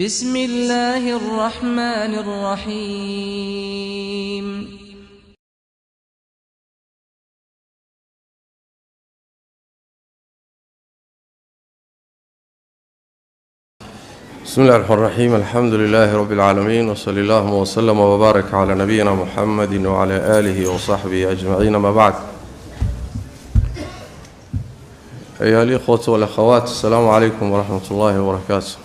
بسم الله الرحمن الرحيم بسم الله الرحمن الرحيم الحمد لله رب العالمين وصلى الله وسلم وبارك على نبينا محمد وعلى آله وصحبه أجمعين ما بعد أيها الإخوة والأخوات السلام عليكم ورحمة الله وبركاته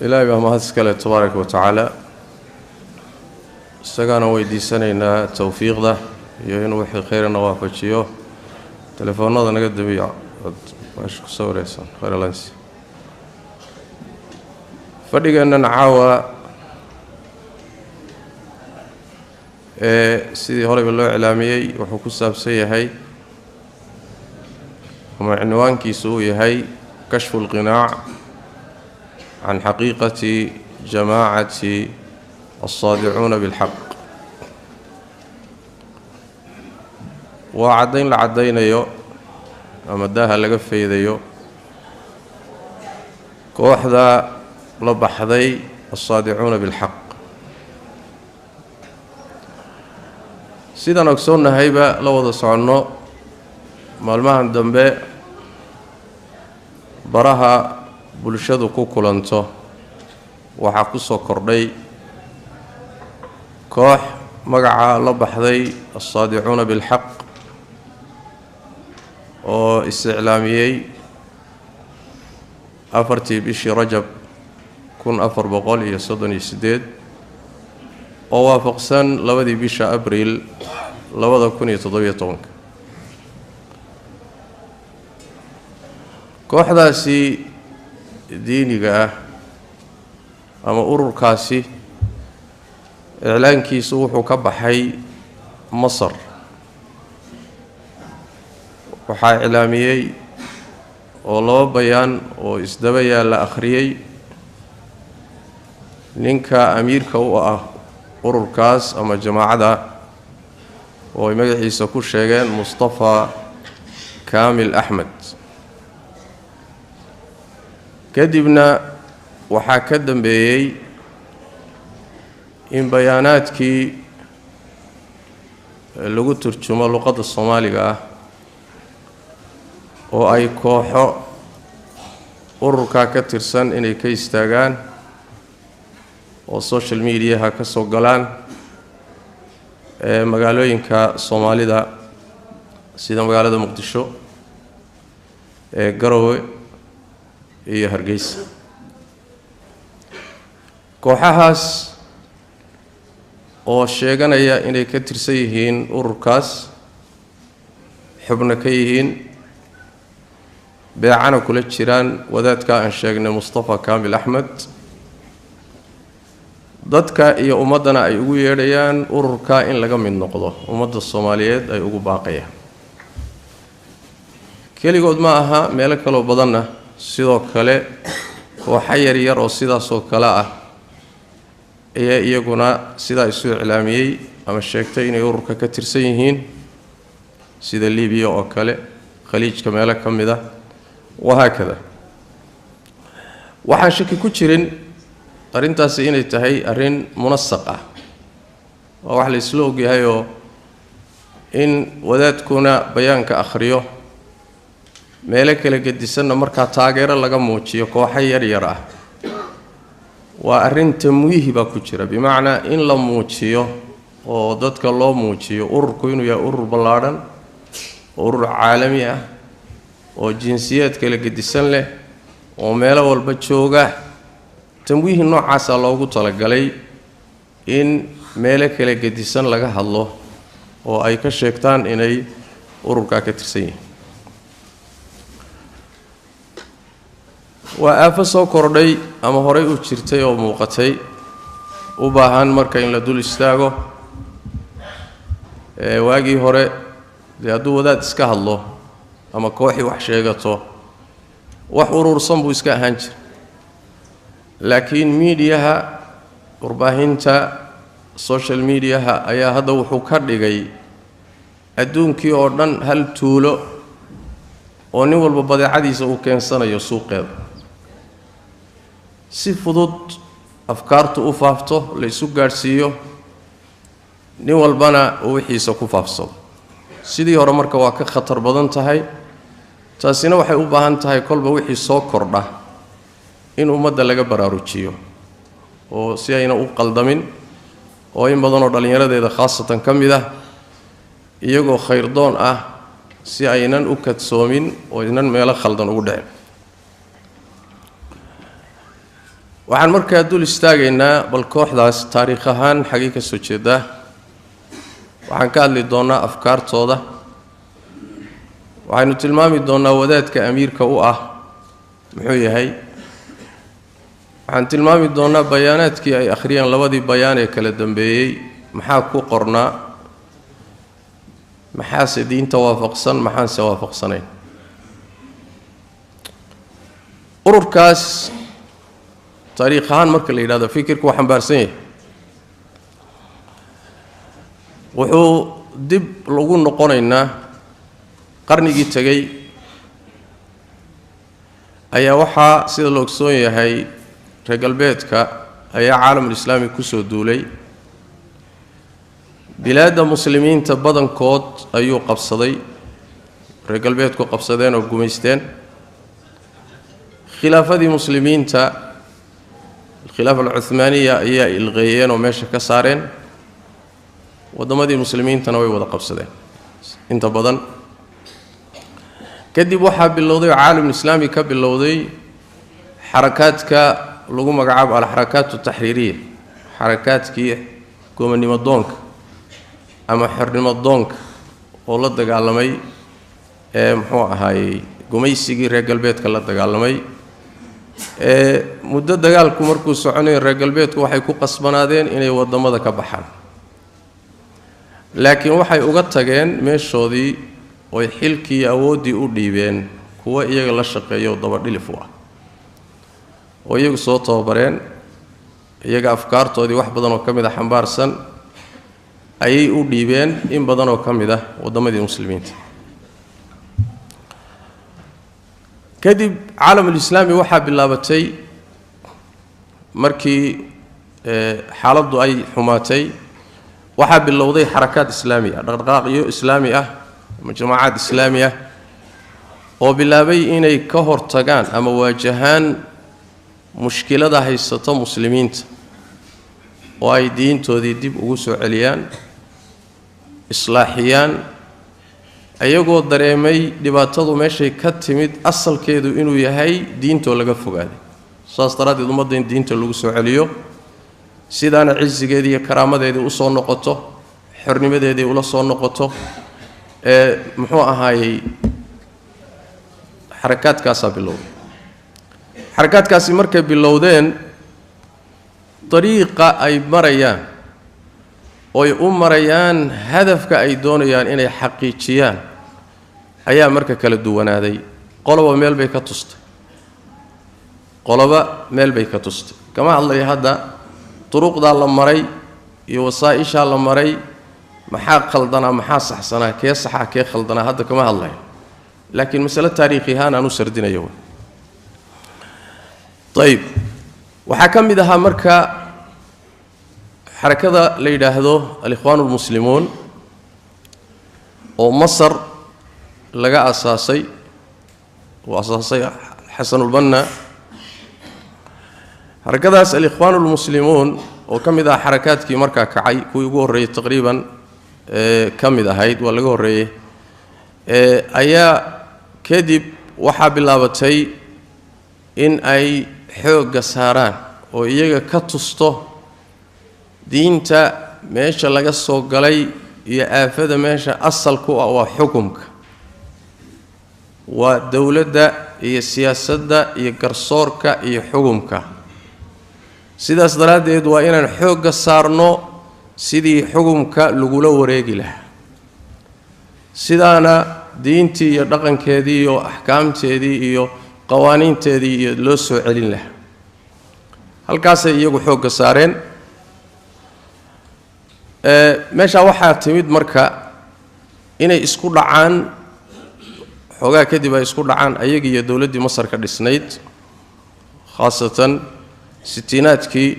إلهي بما هذا تبارك وتعالى استغانا ويدي سنة توفيق ده ينوحي خير نوافجيه تلفوننا naga dabiica wash ku sawiraysan khayralansi fadhigeena caawa sidii hore loo ilaamiyay wuxuu ku saabsan yahay ama cinwaankiisu uu yahay kashfu al-qinaac عن حقيقة جماعة الصادعون بالحق وعدين لعدين يو أمداها لقفيد يو كوحدة لبحذي الصادعون بالحق سيدا نكسونا هيبا لو ضصعنو مالماهن دنبي براها bulshadu ku kulanto waxa ku soo kordhay koox magaca la baxday as-saadi'uuna bil haqq oo isticlaamiyay afartii bishii Rajab 1438 oo waafaqsan labadii bisha Abriil 2017 kooxdaasi diiniga ama ururkaasi iclaankiisu wuxuu ka baxay Masar waxa iclaamiyay oo laba bayaan oo isdaba yaala akhriyay ninka amiirka u ah ururkaas ama jamaacada oo ay magaciisa ku sheegeen Mustafa Kamil Ahmed kadibna waxaa ka dambeeyay in bayaanaadkii lagu turjumo luqadda Soomaaliga ah oo ay kooxo ururka ka tirsan inay ka istaagaan oo social media ka soo galaan magaalooyinka Soomaalida sida magaalada Muqdisho Garowe iyo Hargeysa kooxahaas oo sheeganaya inay ka tirsan yihiin ururkaas xubno ka yihiin beecana kula jiraan wadaadka aan sheegnay Mustafa Kamil Ahmed dadka iyo ummadana ay ugu yeedhayaan ururka in laga mid noqdo ummadda Soomaaliyeed ay ugu baaqayaan kaligood ma aha meel kale oo badanna sidoo kale kooxo yar oo sidaas oo kale ah ayaa iyaguna sida isu iclaamiyay ama sheegtay inay ururka ka tirsan yihiin sida Liibiya oo kale khaliijka meel ka mid ah wahaakada waxaan shaki ku jirin arintaas inay tahay arin munassaq ah oo wax la isla ogyahay oo in wadaadkuna bayaanka akhriyo meelo kala gedisanna marka taageero laga muujiyo kooxo yar ah waa arin tamwiihiba ku jira bimaana in la muujiyo oo dadka loo muujiyo ururku inuu yahay urur ballaaran urur caalami ah oo jinsiyad kala gedisan leh oo meelo walba jooga tamwiih noocaas loogu talagalay in meelo kala gedisan laga hadlo oo ay ka sheegtaan inay ururka ka tirsan yihiin waa aafo soo kordhay ama horay u jirtay oo muuqatay u baahan marka in la dul istaago waagii hore hadduu wadaad iska hadlo ama kooxi wax sheegato wax urursan buu iska ahaan jiray laakiin miidiyaha warbaahinta social media ayaa hadda wuxuu ka dhigay adduunkii oo dhan hal tuulo oo nin walba badeecadiisa uu keensanayo suuqeeda si fudud afkaartu u faafto la isu gaarsiiyo nin walbana uu wixiisa ku faafsado sidii hore marka waa ka khatar badan tahay taasina waxay u baahan tahay kolba wixii soo kordha in ummadda laga baraarujiyo oo si ayna u qaldamin oo in badan oo dhalinyaradeeda khaasatan ka mid ah iyagoo khayr doon ah si aynan u kadsoomin oo aynan meelo khaldan ugu dhicin waxaan markaa dul istaagaynaa bal kooxdaas taariikh ahaan xagee ka soo jeedaa waxaan ka hadli doonaa afkaartooda waxaynu tilmaami doonaa wadaadka amiirka u ah muxuu yahay waxaan tilmaami doonaa bayaanaadkii ay akhriyeen labadii bayaan ee kala dambeeyey maxaa ku qornaa maxaase diinta waafaqsan maxaanse waafaqsanayn ururkaas taariikh ahaan marka la yidhahdo fikirku waa xambaarsan yahay wuxuu dib lagu noqonaynaa qarnigii tegey ayaa waxaa sida la ogsoon yahay reer galbeedka ayaa caalamul islaami ku soo duulay bilaadda muslimiinta badankood ayuu qabsaday reer galbeedku qabsadeen oo gumaysteen khilaafadii muslimiinta الخلافة العثمانية هي الغيين وماشى كسارين ودمدي المسلمين تنوي وذا قبصدين انت بدن كدب وحا باللوضي عالم الإسلامي كباللوضي حركات لغو مقعب على حركات التحريرية حركات كي كومن نمضونك أما حر نمضونك والله دقالمي محوها هاي قميسيقي ريقل بيت كالله دقالمي muddo dagaalku markuu soconay reer galbeedku waxay ku qasbanaadeen inay wadamada ka baxaan laakiin waxay uga tageen meeshoodii oo xilkii awoodii u dhiibeen kuwa iyaga la shaqeeyo daba dhilif ah oo iyagu soo tababareen iyaga afkaartoodii wax badan oo kamid ah xambaarsan ayay u dhiibeen in badan oo kamid ah wadamadii muslimiinta kadib caalamul islaami waxaa bilaabatay markii xaaladdu ay xumaatay waxaa bilowday xarakaad islaami ah dhaqdhaqaaqyo islaami ah majmuucaad islaami ah oo bilaabay inay ka hortagaan ama waajahaan mushkilada haysata muslimiinta oo ay diintoodii dib ugu soo celiyaan islaaxiyaan ayagoo dareemay dhibaatadu meeshay ka timid asalkeedu inuu yahay diintoo laga fogaaday saas daraaddeed ummadda in diinta lagu soo celiyo sidaana cisigeedii iyo karaamadeedii usoo noqoto xornimadeedii ula soo noqoto muxuu ahaayey xarakaadkaasaa bilowday xarakaadkaasi markay bilowdeen dariiqa ay marayaan oy u marayaan hadafka ay doonayaan inay xaqiijiyaan ayaa marka kala duwanaaday qoloba meel bay ka tustay kama hadlaya hadda duruqdaa la maray iyo wasaa'ishaa la maray maxaa qaldanaa maxaa saxsanaa kee saxaa kee khaldanaa hadda kama hadlayo laakiin masale taariikhi ahaan aan u sardinayo ayib waxaa ka mid ahaa marka حركة ليدا هذو الإخوان المسلمون ومصر لقى أساسي وأساسي حسن البنا حركة الإخوان المسلمون وكم إذا حركات كي مركا كعي كوي جوري تقريبا كم إذا هيد ولا جوري أيا كذب وحاب الله بتي إن أي حوج سهران ويجا كتسته diinta meesha laga soo galay iyo aafada meesha asalku ah waa xukunka waa dawladda iyo siyaasadda iyo garsoorka iyo xukunka sidaas daraaddeed waa inaan xoogga saarno sidii xukunka lagula wareegi lahaa sidaana diintii iyo dhaqankeedii iyo axkaamteedii iyo qawaaniinteedii iyo loo soo celin lahaa halkaasay iyagu xoogga saareen meesha waxaa timid marka inay isku dhacaan xoogaa kadib ay isku dhacaan ayaga iyo dawladdii Masar ka dhisnayd khaasatan sitinaadkii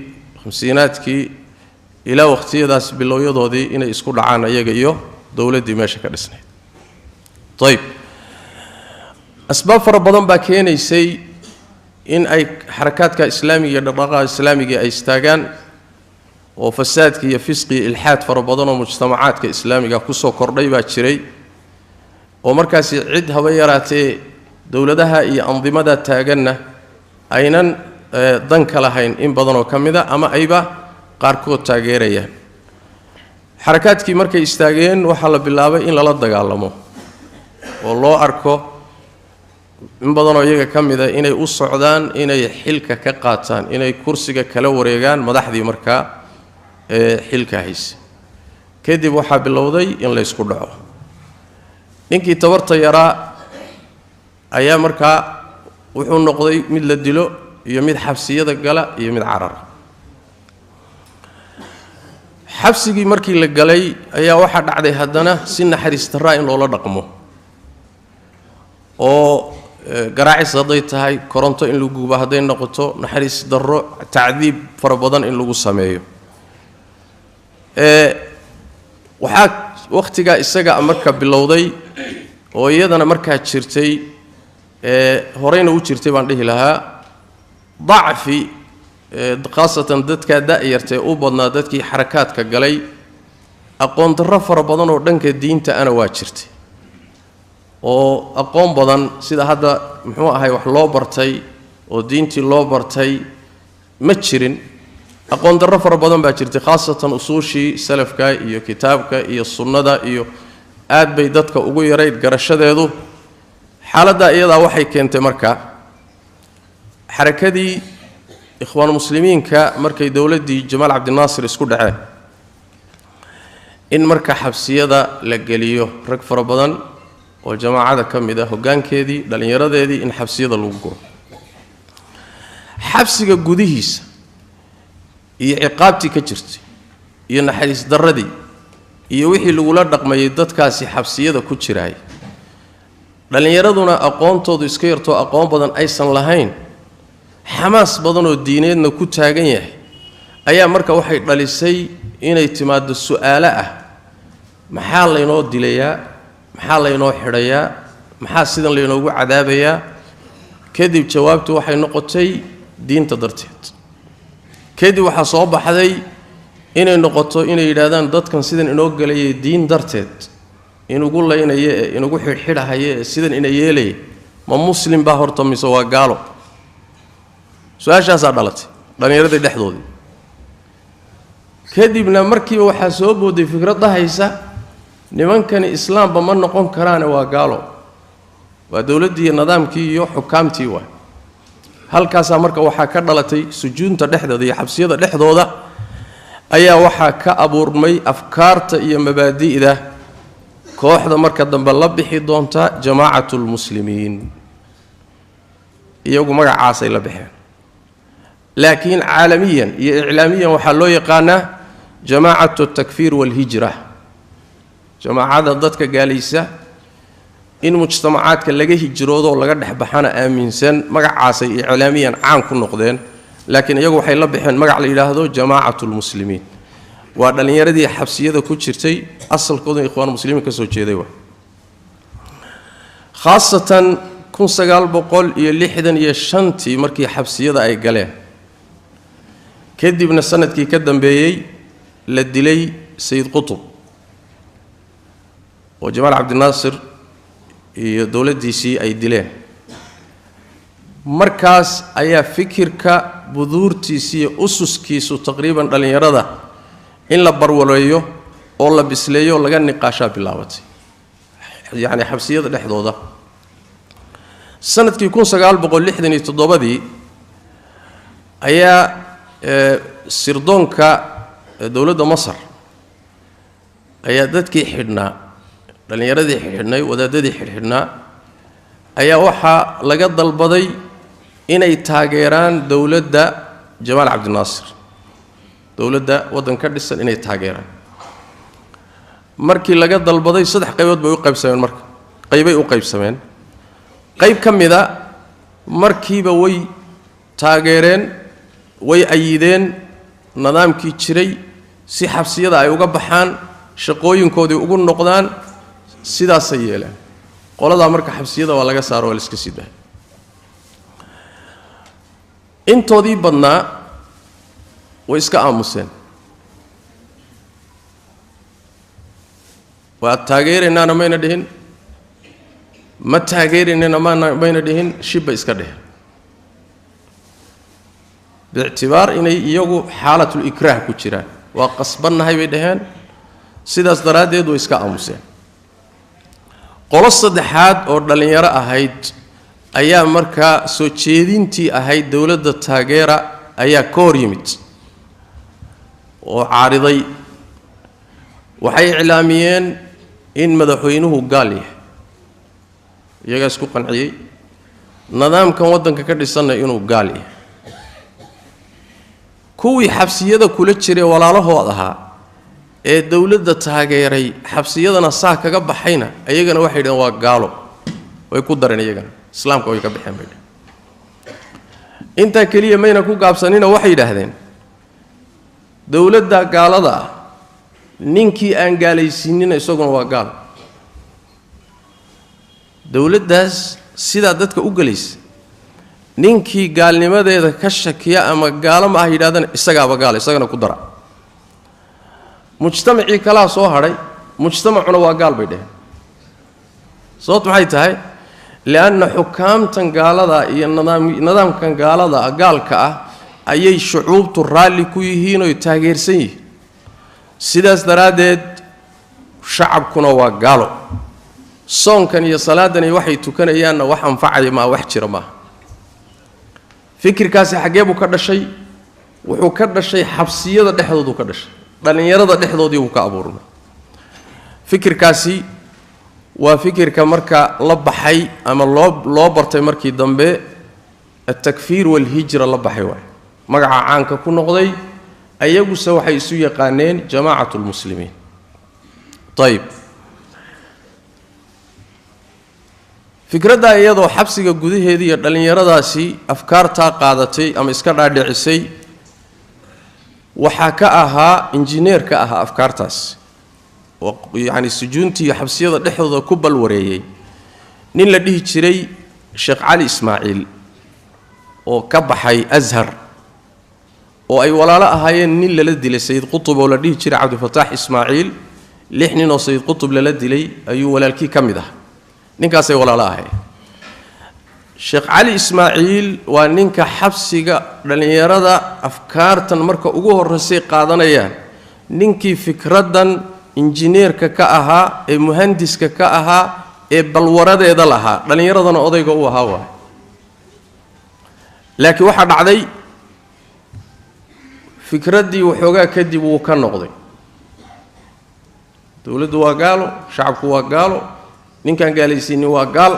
khamsiinaadkii ilaa waqtiyadaas bilowyadoodii inay isku dhacaan ayaga iyo dawladdii meesha ka dhisnayd طيب asbaab fara badan baa keenaysay in ay xarakaadka islaamiga iyo dhaqdhaqaaqa islaamiga ay istaagaan oo fasaadka iyo fisqi ilhaad fara badan oo mujtamacaadka islaamiga ku soo kordhay baa jiray oo markaas cid haba yaraatee dawladaha iyo andimada taaganna aynan dan ka lahayn in badan oo kamida ama ayba qaarkood taageerayaan xarakaadkii markay istaageen waxa la bilaabay in lala dagaalamo oo loo arko in badan oo iyaga kamida inay u socdaan inay xilka ka qaataan inay kursiga kala wareegaan madaxdii markaa xilka haysa kadib waxa bilowday in la isku dhaco ninkii tabarta yaraa ayaa markaa wuxuu noqday mid la dilo iyo mid xabsiyada gala iyo mid carar xabsigii markii la galay ayaa waxa dhacday haddana si naxariis darra in loola dhaqmo oo garaacis haday tahay koronto in lagu gubo haday noqoto naxariis darro tacdiib fara badan in lagu sameeyo waxa waqtiga isaga marka bilowday oo iyadana marka jirtay horeyna u jirtay baan dhihi lahaa ضعفي خاصة dadka daayartay u badnaa dadkii xarakaadka galay aqoon darro fara badan oo dhanka diinta ana waa jirtay oo aqoon badan sida hadda muxuu ahay wax loo bartay oo diintii loo bartay ma jirin aqoon darro fara badan baa jirtay khaasatan usuushii salafka iyo kitaabka iyo sunnada iyo aad bay dadka ugu yareyd garashadeedu xaaladda iyada waxay keentay marka xarakadii ikhwaan muslimiinka markay dawladdii Jamaal Abdi Naasir isku dhaceen in marka xabsiyada la geliyo rag fara badan oo jamaacada kamid ah hoggaankeedii dhalinyaradeedii in xabsiyada lagu guro xabsiga gudihiisa iyo ciqaabtii ka jirtay iyo naxariis darradii iyo wixii lagu la dhaqmayay dadkaasi xabsiyada ku jiray dhalinyaraduna aqoontoodu iska yarto aqoon badan aysan lahayn xamaas badan oo diineedna ku taagan yahay ayaa marka waxay dhalisay inay timaado su'aalo ah maxaa la inoo dilayaa maxaa la inoo xidhayaa maxaa sidan la inoogu cadaabayaa kadib jawaabtu waxay noqotay diinta darteed kadib waxa soo baxday inay noqoto inay yiraahdaan dadkan sidan inoo galayay diin darteed inugu leynaye inugu xidhxidhahaye sidan ina yeelay ma muslim baa horta mise waa gaalo su'aashaas dhalatay dhalinyarada dhexdoodii kadibna markii waxa soo booday fikradda haysa nimankani islaamba ma noqon karaan waa gaalo waa dawladdii nidaamkii iyo xukaamtii waa halkaas marka waxa ka dhalatay sujuunta dhexdooda iyo xabsiyada dhexdooda ayaa waxa ka abuurmay afkaarta iyo mabaadi'da kooxda marka dambe la bixi doonta jamaacatul muslimiin iyagu magacaas ay la bixeen laakiin caalamiyan iyo iclaamiyan waxa loo yaqaanaa jamaacatu takfiir wal hijra jamaacada dadka gaalaysa in mujtamacaadka laga hijroodo oo laga dhaxbaxana aaminsan magacaas ay iclaamiyan caan ku noqdeen laakiin iyagu waxay la bixeen magac la yiraahdo jamaacatul muslimiin waa dhalinyaradii xabsiyada ku jirtay asalkooda ikhwaan muslimiin ka soo jeeday waa khaasatan 1965 markii xabsiyada ay galeen kadibna sanadkii ka dambeeyay la dilay Sayyid Qutb oo Jamaal Abdi Naasir iyo dawladdiisii ay dileen markaas ayaa fikirka buduurtiisa iyo ususkiisu taqriiban dhalinyarada in la barwaleeyo oo la bisleeyo laga niqaasha bilaabatay yaani xabsiyada dhexdooda sanadkii 1967 ayaa sirdoonka dawladda Masar ayaa dadkii xidhnaa dhalinyaradii xidhnay wadaadadii xidhnaa ayaa waxa laga dalbaday inay taageeraan dawladda Jamaal Abdi Naasir dawladda wadanka dhisan inay taageeraan markii laga dalbaday saddex qaybood bay u qaybsameen marka qaybay u qaybsameen qayb ka mida markiiba way taageereen way ayideen nidaamkii jiray si xabsiyada ay uga baxaan shaqooyinkoodii ugu noqdaan sidaas ay yeeleen qolada marka xabsiyada waa laga saaro wala iska sidaa intoodii badnaa way iska aamuseen waa taageereenana mayna dhihin ma taageereenana mayna dhihin shibba iska dheheen باعتبار إني يجو حالة الإكراه كتيرة وقصبنا هاي بدهن سيداس دراديد ويسكا أمسين قلص دحاد أو دلنيرة أهيد أيام مركا سوتشيدين تي أهيد دولة التاجرة أيا كوريمت وعارضي وحي إعلاميين إن مدحوينه قالي يجاسكو قنعي نظام كان ودن ككدي سنة إنه قالي kuwii xabsiyada kula jiray walaalahooda ahaa ee dawladda taageeray xabsiyadana saa kaga baxayna ayagana waxay dhigeen waa gaalo way ku dareen ayagana islaamka way ka baxeen bay inta kaliya mayna ku gaabsanina waxay yiraahdeen dawladda gaalada ninkii aan gaalaysiinina isaguna waa gaal dawladdaas sida dadka u galeysay ninkii gaalnimadeeda ka shakiya ama gaalama ah yiraahdana isagaaba gaal isagana ku dara mujtamacii kala soo haray mujtamacuna waa gaal bay dhaheen sababtu maxay tahay laana xukaamtan gaalada iyo nidaamkan gaalada gaalka ah ayay shucuubtu raali ku yihiin oo taageersan yihiin sidaas daraadeed shacabkuna waa gaalo soonkan iyo salaadan waxay tukanayaan wax anfacay ma wax jira ma fikirkaasi xagee buu ka dhashay wuxuu ka dhashay xabsiyada dhexdoodu ka dhashay dhalinyarada dhexdoodii uu ka abuurmay fikirkaasi waa fikirka marka la baxay ama loo bartay markii dambe التكفير والهجرة la baxay waay magaca caanka ku noqday ayagu se waxay isu yaqaaneen jamaacatul muslimiin طيب fikradda iyadoo xabsiga gudaheedii iyo dhalinyaradaasi afkaarta qaadatay ama iska dhaadhicisay waxa ka ahaa injineerka ahaa afkaartaas yani sujuuntii xabsiyada dhexdooda ku balwareeyay nin la dhihi jiray Sheekh Ali Ismaaciil oo ka baxay Azhar oo ay walaalo ahaayeen nin la dilay Sayyid Qutb oo la dhihi jiray Abdul Fattah Ismaaciil lix nin oo Sayyid Qutb la dilay ayuu walaalkii kamid ah ninkaas ay walaalo ahaayeen Sheekh Ali Ismaaciil waa ninka xabsiga dhalinyarada afkaartan marka ugu horeysay qaadanayaan ninkii fikradan injineerka ka ahaa ee muhandiska ka ahaa ee balwaradeeda lahaa dhalinyaradana odayga u ahaa waa laakiin waxa dhacday fikradii waxoogaa kadib uu ka noqday dawladdu waa gaalo shacabku waa gaalo ninkan gaalaysiin waa gaal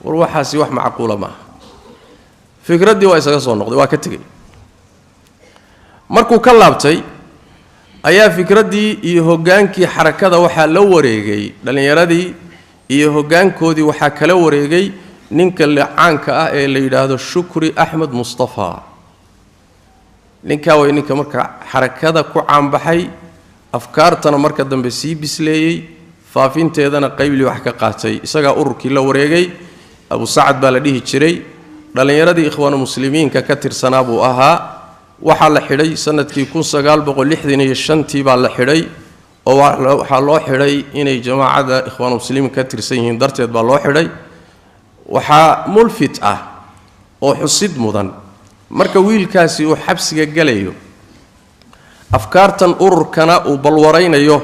war waxaasi wax macquul ma fikradii waa isaga soo noqday waa ka tagay markuu ka laabtay ayaa fikradii iyo hogaankii xarakada waxa la wareegay dhalinyaradii iyo hogaankoodii waxa kala wareegay ninka caanka ah ee la yiraahdo Shukri Ahmed Mustafa ninka way ninka marka xarakada ku caanbaxay afkaartana marka dambe sii bisleeyay faafinteedana qaybli wax ka qaatay isaga ururkii la wareegay Abu Saad baa la dhihi jiray dhalinyaradii ikhwaanu muslimiinka ka tirsanaa buu ahaa waxa la xidhay sanadkii 1965 baa la xidhay oo waxa loo xidhay inay jamaacada ikhwaanu muslimiin ka tirsan yihiin darteed baa loo xidhay waxa mulfit ah oo xusid mudan marka wiilkaasi uu xabsiga galayo afkaartan ururkana uu balwaraynayo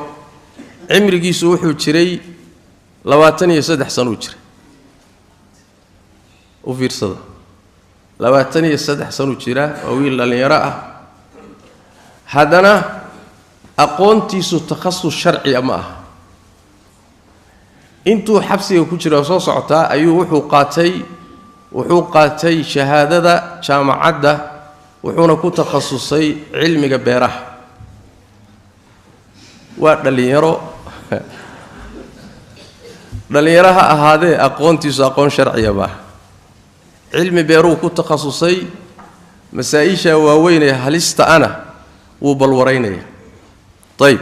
cimrigiisu wuxuu jiray 23 sano u jiray u fiirsada 23 sano jira oo wiil dhalinyaro ah hadana aqoontiisu takhasus sharci ama ah intuu xabsiga ku jira soo socota ayuu wuxuu qaatay shahaadada jaamacadda wuxuuna ku takhasusay cilmiga beeraha waa dhalinyaraha ahaadee aqoontiisu aqoon sharciya ma علم بيرو كنت تخصصي مسائشة واوين هلست أنا وبالوريني طيب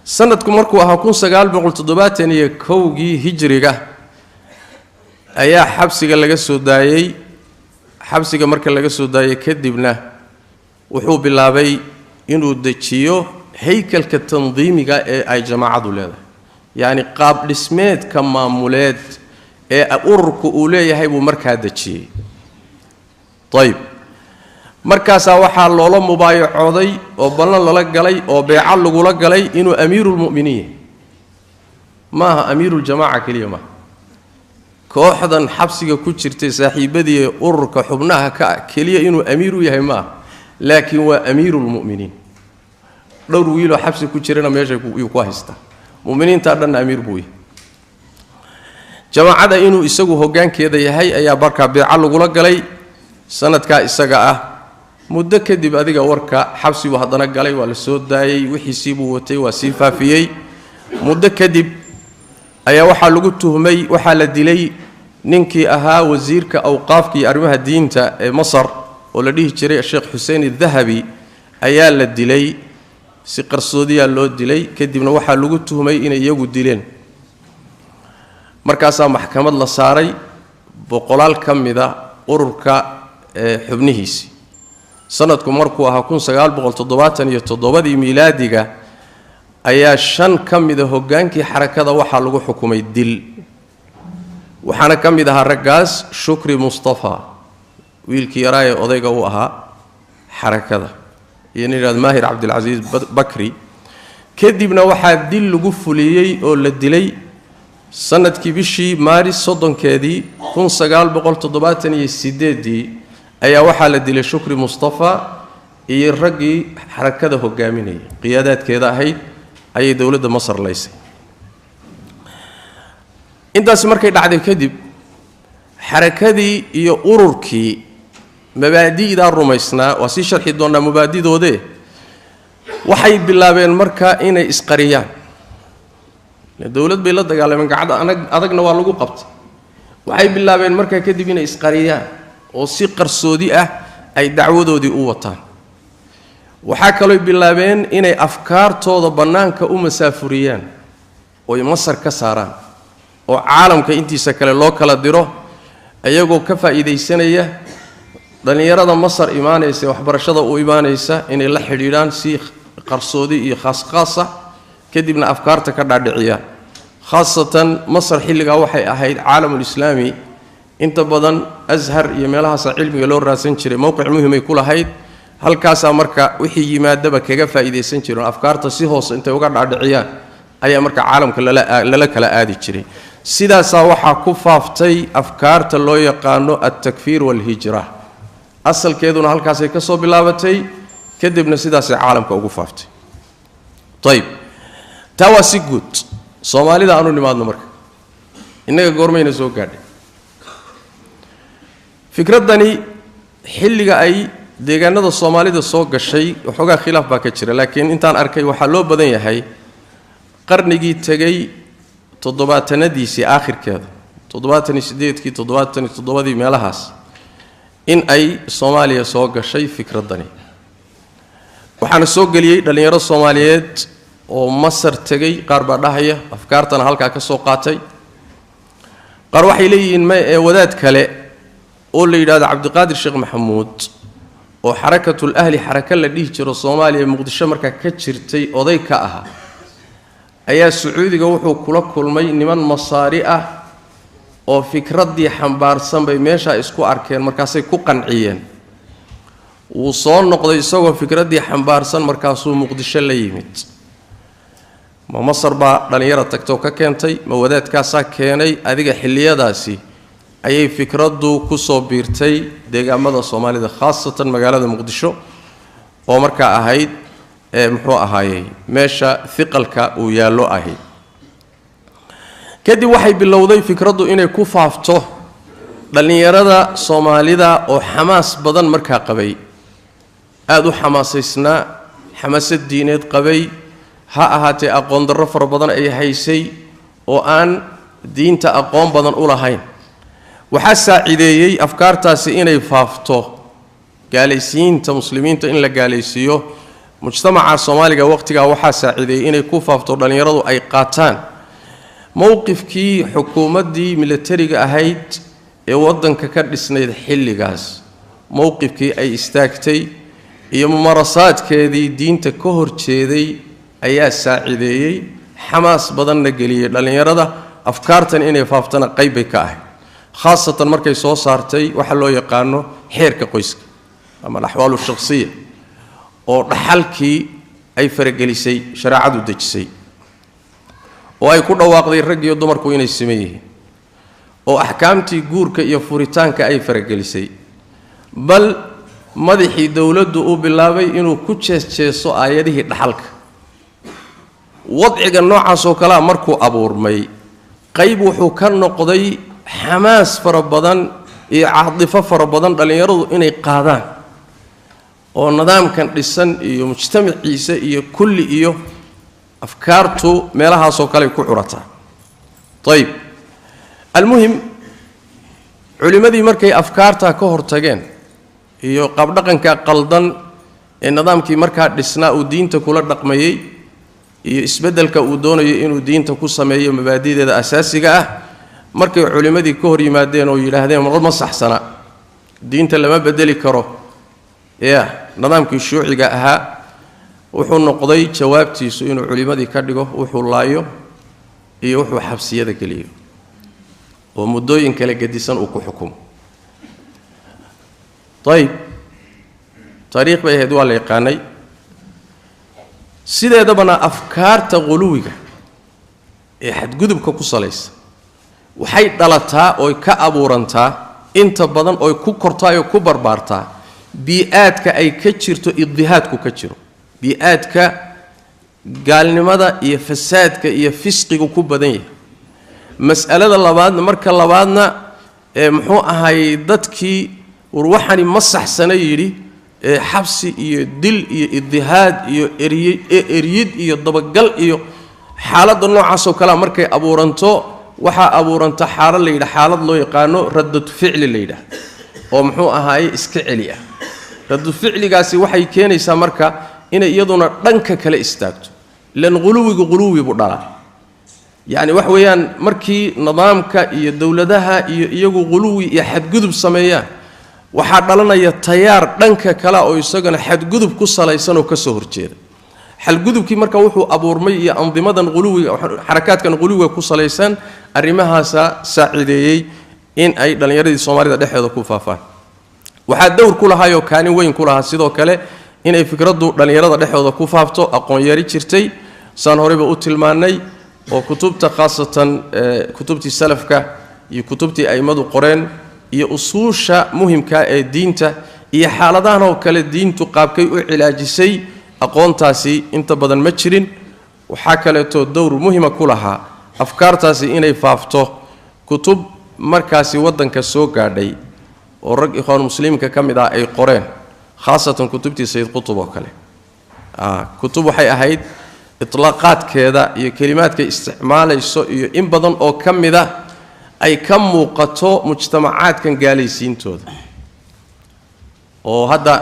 سندكم مركو هكون سجال بقول تضباتني كوجي هجرية أيا حبسي قال لك السوداي حبسي قال مركل لك السوداي كدبنا وحب اللعبي إنه دتشيو هيكل كتنظيمي أي جماعة دولة يعني قابل اسمات كما مولاد أورك أولي هيبو مركز دتشي طيب مركز وحى الله مبايع عضي وبلنا لك علي وبيعلق لك علي إنه أمير المؤمنين ما أمير الجماعة كليما كوحدا حبسك كتشرتي صاحبتي أورك حبناها كليا إنه أمير يهما لكن هو أمير المؤمنين لو رويلو حبسك كتشرنا ميجا يكواهستا مؤمنين تعرضنا أمير بوي جماعة إنه إسقوا هجان كذا يهي أي بركة بيعلق لك علي سنة كإسقاء مدة كدب أديك وركا حبسي وهذا نقلي ولا سود داي وحسيبه وتي وسيفا فيه مدة كدب أي وحال لقطه مي وحال الدلي ننكي أها وزير كأوقافك أرمها الدين تا مصر ولديه شريع الشيخ حسين الذهبي أيال الدلي سقر السعودية اللو الدلي كدبنا وحال لقطه مي إن يجو الدلين مركز محكمة الله صاري بقلال كم ذا أوركا حبنيهيسي سندكم مركو هكون سجال بقول تضباطني تضباطي ميلادية أيا شن كم إذا هجانك حركة وحى لجو حكومة الدل وحنا كم إذا هالرجاز شكري مصطفى ويلكي راي أضيق وها حركة يعني ماهر عبد العزيز بكري كدبنا وحى الدل لجو فليي أو للدلي سنة كبشي مارس صدن كذي كون سجال بقول تضباطني السدادي أيا وحى للدل شكري مصطفى يرجي حركة هجامينية قيادات كذا هي أي دولة مصر ليس أنت سمرك بعد كذب حركة دي يأوركي مبادئ دار رميسنا وسي شرح دونا مبادئ دوده وحي بالله بين مركا إن إسقريان الدولة بلاد قال من قاعد أنا أدقنا والله قبط وحي بالله بين مركا كذب إن إسقريان وسيقر السعودية أي دعوة دودي قوتان وحكلوا باللابين إن أفكار توضى بنانك مسافريان ويمصر كساران وعالم كإنتي سكال الله كلا ديره أيقو كفا إذا سنية دان يراد مصر إيمانيسا وحبرشده وإيمانيسا إن الله حريران سيخ قرصودي خاصة كدبنا أفكار تكرر دعيان خاصة مصر حلقة وحي أهيد عالم الإسلامي انت بدن أزهر يميلها علم يلور راسن شري موقع مهم يكون هيد هل كاسا مركا وحي يمادة بكيغا فايدة سنشرون أفكار تسيهوس انت وقعد عدعيان أي مركا عالم لك لا آدي شري سيدا ساوحا كفافتي أفكار تلو يقانو التكفير والهجرة أصل كيدون هل كاسا يكسو بلابتي كدبنا سيدا سي عالم كوقفافتي طيب تاوى سيقود صومالي دا أنو نمادنا مركا إنك قرمين سوق قادي فكرة داني حلقة أي deegaanada Soomaalida soo gashay waxoogaa khilaaf baa ka jira laakiin intaan arkay waxa loo badan yahay qarnigii tagay 70-tanadiisii aakhirkeeda 78kii 77dii meelahaas in ay Soomaaliya soo gashay fikradani waxaana soo galiyay dhalinyaro Soomaaliyeed oo Masar tagay qaar baa dhahaya afkaartan halka ka soo qaatay qaar waxay leeyihiin wadaad kale oo la yiraahdo Cabdiqaadir Sheekh Maxamuud oo xarakatul ahli xaraka la dhigi jiro Soomaaliya Muqdisho marka ka jirtay oday ka aha ayaa Sacuudiga wuxuu kula kulmay niman Masaari ah oo fikradii xambaarsan bay meesha isku arkeen markaasay ku qanciyeen uu soo noqday isagoo fikradii xambaarsan markaasuu Muqdisho la yimid ma Masar baa dhalinyaro tagto ka keentay ma wadaadkaas keenay adiga xilliyadaasi ayay fikradu ku soo biirtay deegaamada Soomaalida khaasatan magaalada Muqdisho oo marka ahayd muxuu ahaayay meesha thiqalka uu yaalo ahayd kadib waxay bilowday fikradu inay ku faafto dhalinyarada Soomaalida oo xamaas badan marka qabay aad u xamaasaysna xamaasad diineed qabay ha ahaatee aqoon darro far badan ay haysay oo aan diinta aqoon badan u lahayn waxaa saacideeyey afkaartaasi inay faafto gaalaysiinta muslimiinta in la gaalaysiiyo mujtamaca Soomaaliga waqtiga waxaa saacideeyey inay ku faafto dhalinyaradu ay qaataan mowqifkii xukuumadii militariga ahayd ee wadanka ka dhisnayd xilligaas mowqifkii ay istaagtay iyo mumarasaadkeedii diinta ka horjeeday ayaa saacideeyey xamaas badanna geliyay dhalinyarada afkaartan inay faaftana qayb bay ka ahayd khaasatan markay soo saartay waxa loo yaqaano xeerka qoyska ama al-ahwaalu shakhsiya oo dhaxalkii ay faragelisay shariicadu dejisay oo ay ku dhawaaqday rag iyo dumarku inay sameeyeen oo ahkaamtii guurka iyo furitaanka ay faragelisay bal madaxii dawladdu uu bilaabay inuu ku jeesjeeso aayadihii dhaxalka wadciga noocaas oo kala markuu abuurmay qayb wuxuu ka noqday xamaas farabadan iyo caadifo farabadan dhalinyaradu inay qaadaan oo nidaamkan dhisan iyo mujtamaciisa iyo kulli iyo afkaartu meelahaas oo kale ku xurataa طيب المهم culimadii markay afkaarta ka hortageen iyo qab dhaqanka qaldan ee nidaamkii markaa dhisnaa uu diinta kula dhaqmayay iyo isbedelka uu doonayo inuu diinta ku sameeyo mabaadideeda asaasiga ah markay culimadii ka hor yimaadeen oo yiraahdeen ma saxsana diinta lama bedeli karo nidaamkii shuuciga ahaa wuxuu noqday jawaabtiisu inuu culimadii ka dhigo wuxuu laayo iyo wuxuu xabsiyada geliyo oo muddooyin kala gedisan uu ku xukumo طيب طريق bay ahayd waa la yaqaanay sideedabana afkaarta quluwiga ee xadgudubka ku salaysan waxay dhalataa oo ka abuurantaa inta badan oo ku kortaa oo ku barbaartaa bi'aadka ay ka jirto iddihaadku ka jiro bi'aadka gaalnimada iyo fasaadka iyo fisqigu ku badan yahay mas'alada labaadna marka labaadna muxuu ahay dadkii waxani ma saxsana yiri xabsi iyo dil iyo iddihaad iyo eriyid iyo dabagal iyo xaalada noocaas oo kala markay abuuranto waxa abuuranta xaalad la yiraahdo xaalad loo yaqaano raddatu ficli la yiraahdo oo muxuu ahaay iska celiya raddatu ficligaasi waxay keenaysaa marka in iyaduna dhanka kale istaagto lan quluwi bu dhalaa يعني wax weeyaan markii nidaamka iyo dawladaha iyo iyagu quluwi iyo xadgudub sameeyaan waxa dhalanaya tayaar dhanka kale oo isagana xadgudub ku salaysan oo ka soo horjeeda xalgudubkii marka wuxuu abuurmay iyo andimadan quluwiga xarakaadkan quluwiga ku salaysan arimahaasa saacideeyay in ay dhalinyaradii Soomaalida dhexdeeda ku faafaan waxa dawr ku lahayo kaalin weyn ku lahaa sidoo kale in ay fikradu dhalinyarada dhexdeeda ku faafto aqoon yari jirtay saan horeba u tilmaanay oo kutubta khaasatan kutubtii salafka iyo kutubtii aymadu qoreen iyo usuusha muhiimka ee diinta iyo xaaladahan oo kale diintu qaabkay u cilaajisay aqoontaasi inta badan ma jirin waxa kale to dawr muhiim ku lahaa afkaartaasi inay faafto kutub markaasi wadanka soo gaadhay oo rag ikhwan muslimiinka kamida ay qoreen khaasatan kutubtii Sayyid Qutb oo kale kutub waxay ahayd iطلاقaadkeeda iyo kalimaadka isticmaalayso iyo in badan oo kamida ay ka muuqato mujtamacaadkan gaalaysiintooda oo hadda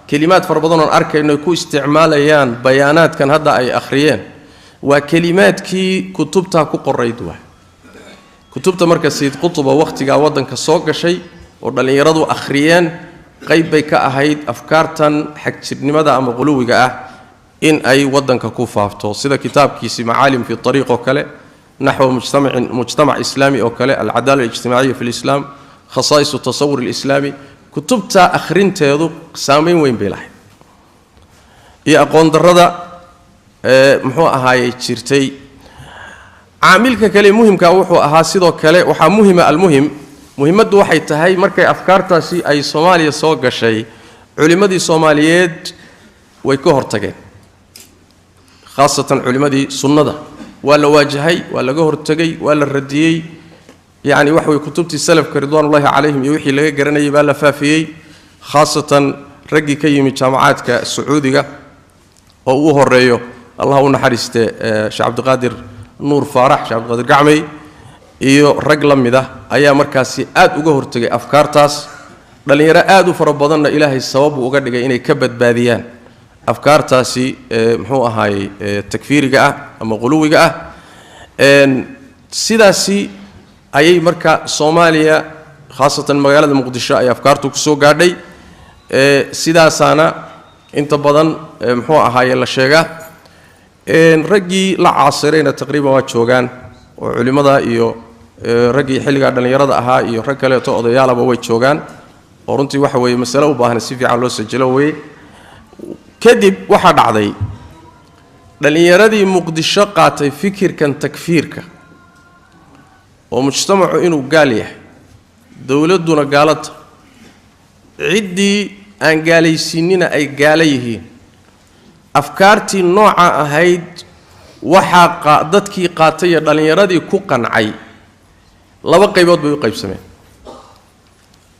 kalimaad far badan oo arkayno ku isticmaalayaan bayaanaadkan hadda ay akhriyeen waa kalimaadkii kutubta ku qorayd waa kutubta marka Sayyid Qutb waqtiga wadanka soo gashay oo dhalinyaradu akhriyeen qayb bay ka ahayd afkaartan xagjirnimada ama quluwiga ah in ay wadanka ku faafto sida kitaabkiisi macaalim fi tariiq oo kale nahwa mujtamac islaami oo kale al-adala al-ijtimaaciya fi al-islam khasaa'is at-tasawwur al-islami kutubta akhrinteedu saameyn weyn bay lahayd iyo aqoon darrada muxuu ahaayay jirtay caamilka kale muhiimka wuxuu ahaa sidoo kale waxa muhiimadu waxay tahay markay afkaartaasi ay Soomaaliya soo gashay culimadii Soomaaliyeed way ka hortageen خاصة علماء سنة ولا واجهي ولا جهر تجي ولا الرديي يعني وحوي كتبت السلف كرضوان الله عليهم يوحي لقى جرنا يبقى لفافيي خاصة رجي كيمي جامعات كالسعودية أو الريو الله ونحرست شعب عبد القادر نور فارح شعب عبد القادر قعمي iyo rag la mid ah ayaa markaasi aad uga hortagay afkaartaas dhalinyaro aad u fara badanna ilaahay sabab uga dhigay inay ka badbaadiyaan afkaartaasi muxuu ahaay takfiiriga ah ama quluwiga ah sidaasi ayay marka Soomaaliya khaasatan magaalada Muqdisho ay afkaartu ku soo gaadhay sidaasana inta badan muxuu ahaay la sheega raggii la caasirayna taqriiban waa joogaan oo culimada iyo raggii xilliga dhalinyarada ahaa iyo rag kale oo odayaalaba way joogaan oo runtii waxa weeye mas'alo u baahan si fiican loo sajilo way kadib waxa dhacday dhalinyaradii Muqdisho qaatay fikirkan takfiirka oo mujtamacu inuu gaal yahay dawladuna gaalada ciddii aan gaalaysiinina ay gaala yihiin afkaartii nooca ahayd waxa dadkii qaatay dhalinyaradii ku qancay laba qaybood bay u qaybsameen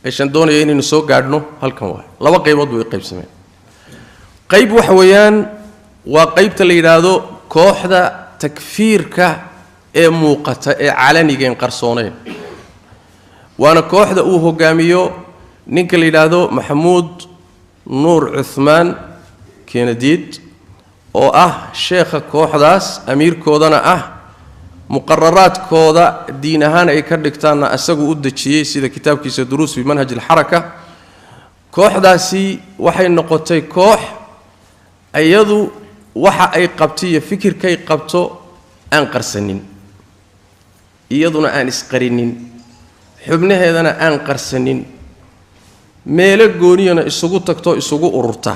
aysan doonayeen inaynu soo gaadhno halkan waa laba qaybood bay u qaybsameen qayb waxa weeyaan waa qaybta la yiraahdo kooxda takfiirka ee muuqata ee calaniga qarsooneen waana kooxda uu hogaamiyo ninka la yiraahdo Maxamuud Nuur Uthman Kennedy oo ah sheekha kooxdaas amiirkoodana ah muqarraraadkooda diin ahaan ay ka dhigtaana asagu u dajiyay sida kitaabkiisa duruus fi manhaj al-haraka kooxdaasi waxay noqotay koox ayadu waxa ay qabtay fikirkay qabto aan qarsanin iyaduna aan isqarinin xubnaheedana aan qarsanin meelo gooniyana isugu tagto isugu ururta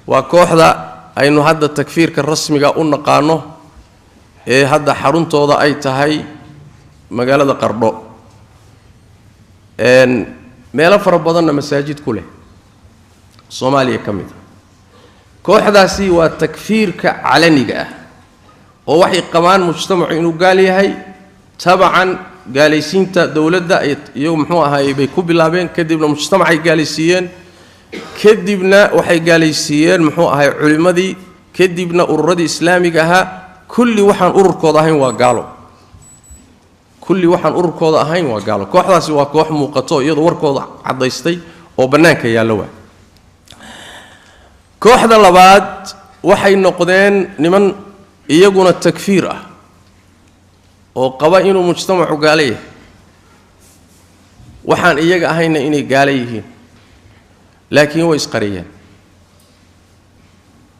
waa kooxda aynu hadda takfiirka rasmiga u naqaano ee hadda xaruntooda ay tahay magaalada Qardho meelo fara badanna masaajid ku leh Soomaaliya kamid kooxdaasi waa takfiirka calaniga ah oo waxay qabaan mujtamacu inuu gaal yahay tabacan gaalaysiinta dawladda iyo muxuu ahaay bay ku bilaabeen kadibna mujtamacay gaalaysiiyeen kadibna waxay gaalaysiiyeen muxuu ahaay culimadii kadibna ururadii islaamiga ahaa kulli waxaan ururkooda ahayn waa gaalo kooxdaasi waa koox muuqato iyadoo warkooda cadaystay oo banaanka yaalo waa kooxda labaad waxay noqdeen niman iyaguna takfiir ah oo qaba inuu mujtamacu gaalo yahay waxaan iyaga ahayna inay gaalo yihiin laakiin way isqariyeen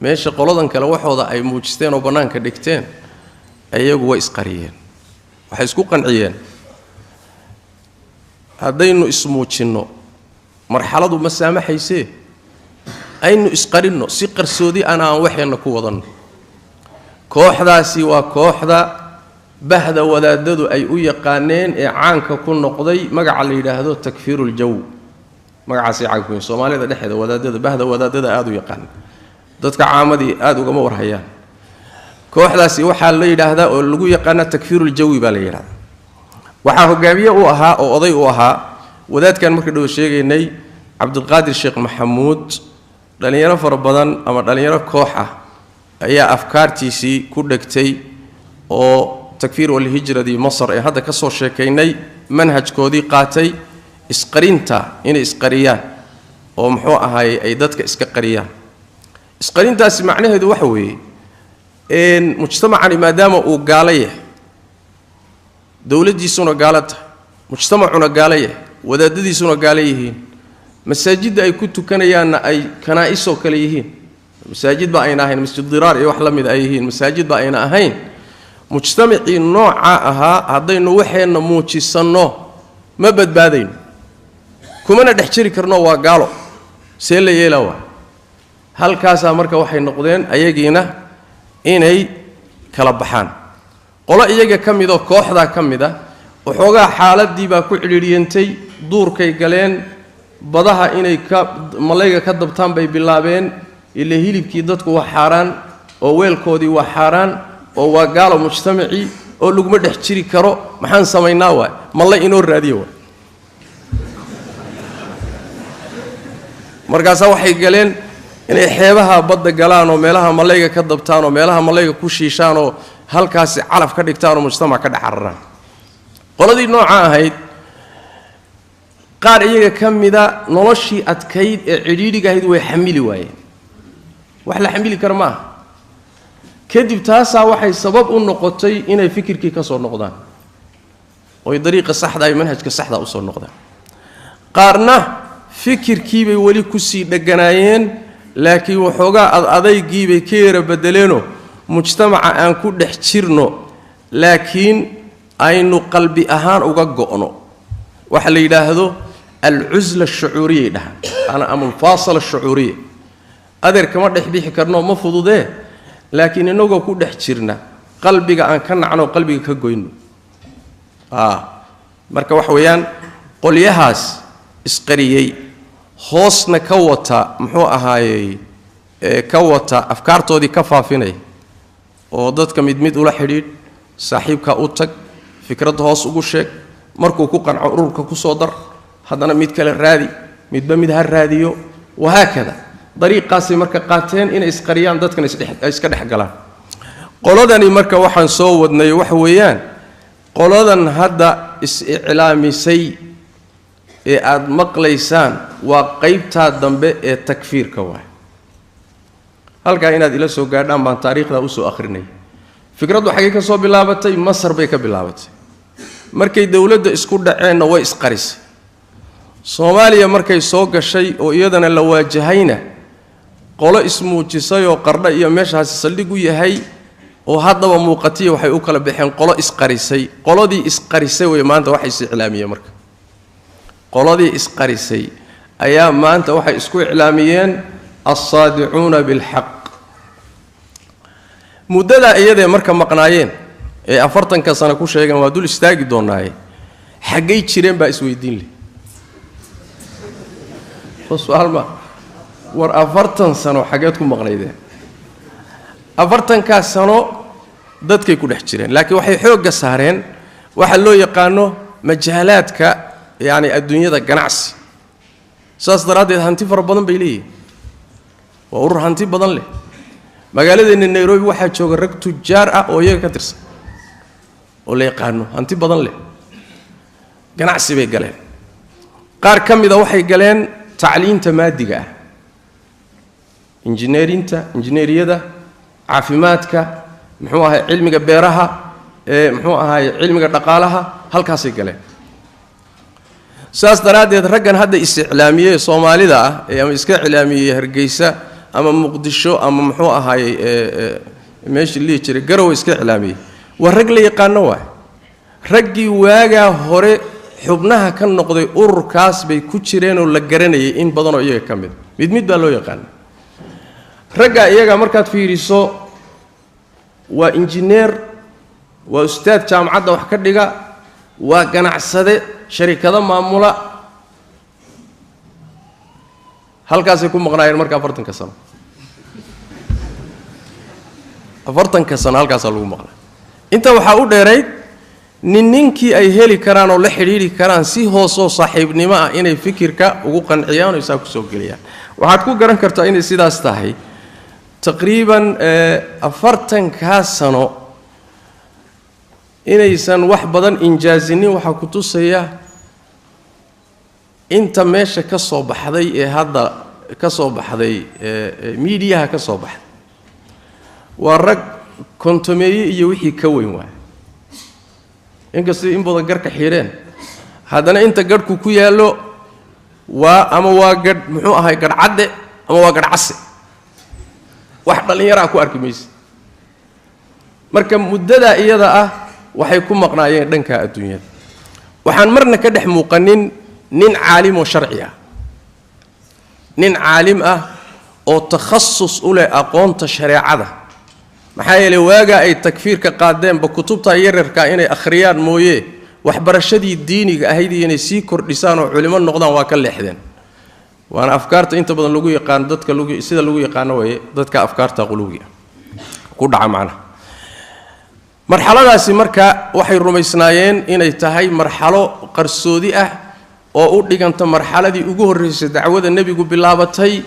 meesha qoladan kale waxooda ay muujisteen oo banaanka dhigteen ayagu way isqariyeen waxay isku qanciyeen haddaynu ismuujinno marxaladu ma saamaxaysee aynu isqarinno si qarsoodi aan waxeena ku wadanno kooxdaasi waa kooxda bahda wadaadadu ay u yaqaaneen ee caanka ku noqday magaca la yiraahdo takfiirul jaw magacaasi caanku in Soomaalida dhexdeeda wadaadada bahda wadaadada aad u yaqaan dadka caamadii aad uga warhayaan kooxdaasi waxa la yiraahdaa oo lagu yaqaan takfiirul jawi baa la yiraahdaa waxa hogaamiye uu ahaa oo oday uu ahaa wadaadkan markii dhow sheegaynay Cabdulqaadir Sheekh Maxamuud dhalinyaro fara badan ama dhalinyaro koox ah ayaa afkaartiisii ku dhagtay oo takfiir wal hijradii Masar ee hadda ka soo sheekaynay manhajkoodii qaatay isqarinta inay isqariyaan oo muxuu ahaay ay dadka iska qariyaan isqarintaasi macnaheedu waxa weeye mujtamacan maadaama uu gaalo yahay dawladdiisuna gaalada mujtamacuna gaalo yahay wadaadadiisuna gaalo yihiin masaajidda ay ku tukanayaanna ay kanaa'iso kale yihiin masaajid ba ayna ahayn masjid diraar iyo wax la mid ay yihiin masaajid ba ayna ahayn mujtamacii nooca ahaa haddaynu waxeena muujisanno ma badbaadayno kumana dhex jiri karno waa gaalo see la yeelaa halkaas marka waxay noqdeen ayagiina inay kala baxaan qolo iyaga kamid oo kooxda kamid ah waxoogaa xaaladii baa ku xiriiriyantay duurkay galeen badaha inay ka malayga ka dabtaan bay bilaabeen ilaa hilibkii dadku waa xaraan oo weelkoodii waa xaraan oo waa gaalo mujtamaci oo laguma dhex jiri karo maxaan sameeynaa waa malay inoo raadiyo markaas waxay galeen inay xeebaha badda galaan oo meelaha malayga ka dabtaan oo meelaha malayga ku shiishaan oo halkaas calaf ka dhigtaan oo mujtamac ka dhaxarraan qoladii nooca ahayd qaar iyaga ka mida noloshii adkayd ee cidhiidhiga ahayd way xamili waayeen wax la xamili kara ma aha kadib taasaa waxay sabab u noqotay inay fikirkii ka soo noqdaan oo dariiqa saxda ay manhajka saxda u soo noqdaan qaarna fikirkii bay wali ku sii dhaganaayeen laakiin waxoogaa adaygii bay ka yara bedeleeno mujtamaca aan ku dhex jirno laakiin aynu qalbi ahaan uga go'no waxa la yidhaahdo alcuzla ashucuuriya dhahan ana almufaasala ashucuuriya adeer kama dhex bixi karno ma fududee laakiin inagoo ku dhex jirna qalbiga aan ka nacno qalbiga ka goyno marka wax weeyaan qolyahaas isqariyay hoosna ka wata muxuu ahaayey ka wata afkaartoodii ka faafinay oo dadka mid ula xidhiidh saaxiibka u tag fikradda hoos ugu sheeg markuu ku qanco ururka ku soo dar haddana mid kale raadi midba mid ha raadiyo wahaakada dariiqaasay marka qaateen inay isqariyaan dadkan iska dhex galaan qoladani marka waxaan soo wadnay waxa weeyaan qoladan hadda is-iclaamisay ee aad maqlaysaan waa qaybtaa dambe ee takfiirka waay halkaa inaad ila soo gaadhaan baan taariikhda usoo akhrinay fikraddu xaggay ka soo bilaabatay masar bay ka bilaabatay markay dowladda isku dhaceenna way isqarisay soomaaliya markay soo gashay oo iyadana la waajahayna qolo ismuujisay oo qardha iyo meeshaasi saldhig u yahay oo haddaba muuqatiya waxay u kala baxeen qolo isqarisay qoladii isqarisay way maanta waxay is iclaamiyeen marka qoladii isqarisay ayaa maanta waxay isku iclaamiyeen الصادعون بالحق مددا iyadee marka maqnaayeen ee 40 sano ku sheegan waa dul istaagi doonaaye xagay jireen baa isweydiin leh su'aal ma war 40 sano xageed ku maqnaydeen 40 sano dadkay ku dhex jireen laakiin waxay xoogga saareen waxa loo yaqaano majaalaadka yaani adduunyada ganacsi saas daraadeed hanti fara badan bay leeyihiin waa urur hanti badan leh magaaladeena Nairobi waxa jooga rag tujaar ah oo iyaga ka tirsan oo la yaqaano hanti badan leh ganacsi bay galeen qaar kamida waxay galeen tacliinta maadiga ah injineeriyada caafimaadka muxuu ahay cilmiga beeraha muxuu ahay cilmiga dhaqaalaha halkaasay galeen saas daraadeed raggan hadda is-iclaamiyay Soomaalida ah ama iska iclaamiyay Hargeysa ama Muqdisho ama muxuu ahay meeshii la jiray garow iska iclaamiyay war rag la yaqaano waa raggii waaga hore xubnaha ka noqday ururkaas bay ku jireen oo la garanayay in badan oo iyaga kamid mid baa loo yaqaan ragga iyaga markaad fiiriso waa injineer waa ustaad jaamacadda wax ka dhiga waa ganacsade sharikada maamula halkaas ay ku maqnaayeen marka 40 sano 40 sano halkaas lagu maqnaa inta waxa u dheeray ninkii ay heli karaan oo la xiriiri karaan si hoosoo saaxiibnimo ah inay fikirka ugu qanciyaan oo isaa ku soo galiyaan waxaad ku garan kartaa inay sidaas tahay taqriiban 40 sano inaysan wax badan injaazinin waxa ku tusaya inta meesha ka soo baxday ee hadda ka soo baxday media ka soo baxday waa rag kontomeeye iyo wixii ka weyn waa inkastoo in badan garka xireen haddana inta garku ku yaalo waa ama waa gad muxuu ahay gadcade ama waa gadcase wax dhalinyaro ku arki maysid marka muddada iyada ah waxay ku maqnaayeen dhanka adduunyada waxaan marna ka dhex muuqanin nin caalim oo sharci ah nin caalim ah oo takhasus u leh aqoonta shariicada maxaa yeelay waaga ay takfiirka qaadeen ba kutubta yararka inay akhriyaan mooyee waxbarashadii diiniga ahayd inay sii kordhisaan oo culimo noqdaan waa ka leexdeen waana afkaarta inta badan lagu yaqaan dadka sida lagu yaqaan way dadka afkaarta qulubiga ku dhaca macna marxaladaasi marka waxay rumaysnaayeen inay tahay marxalo qarsoodi ah oo u dhiganta marxaladii ugu horeysay dacwada nabigu bilaabatay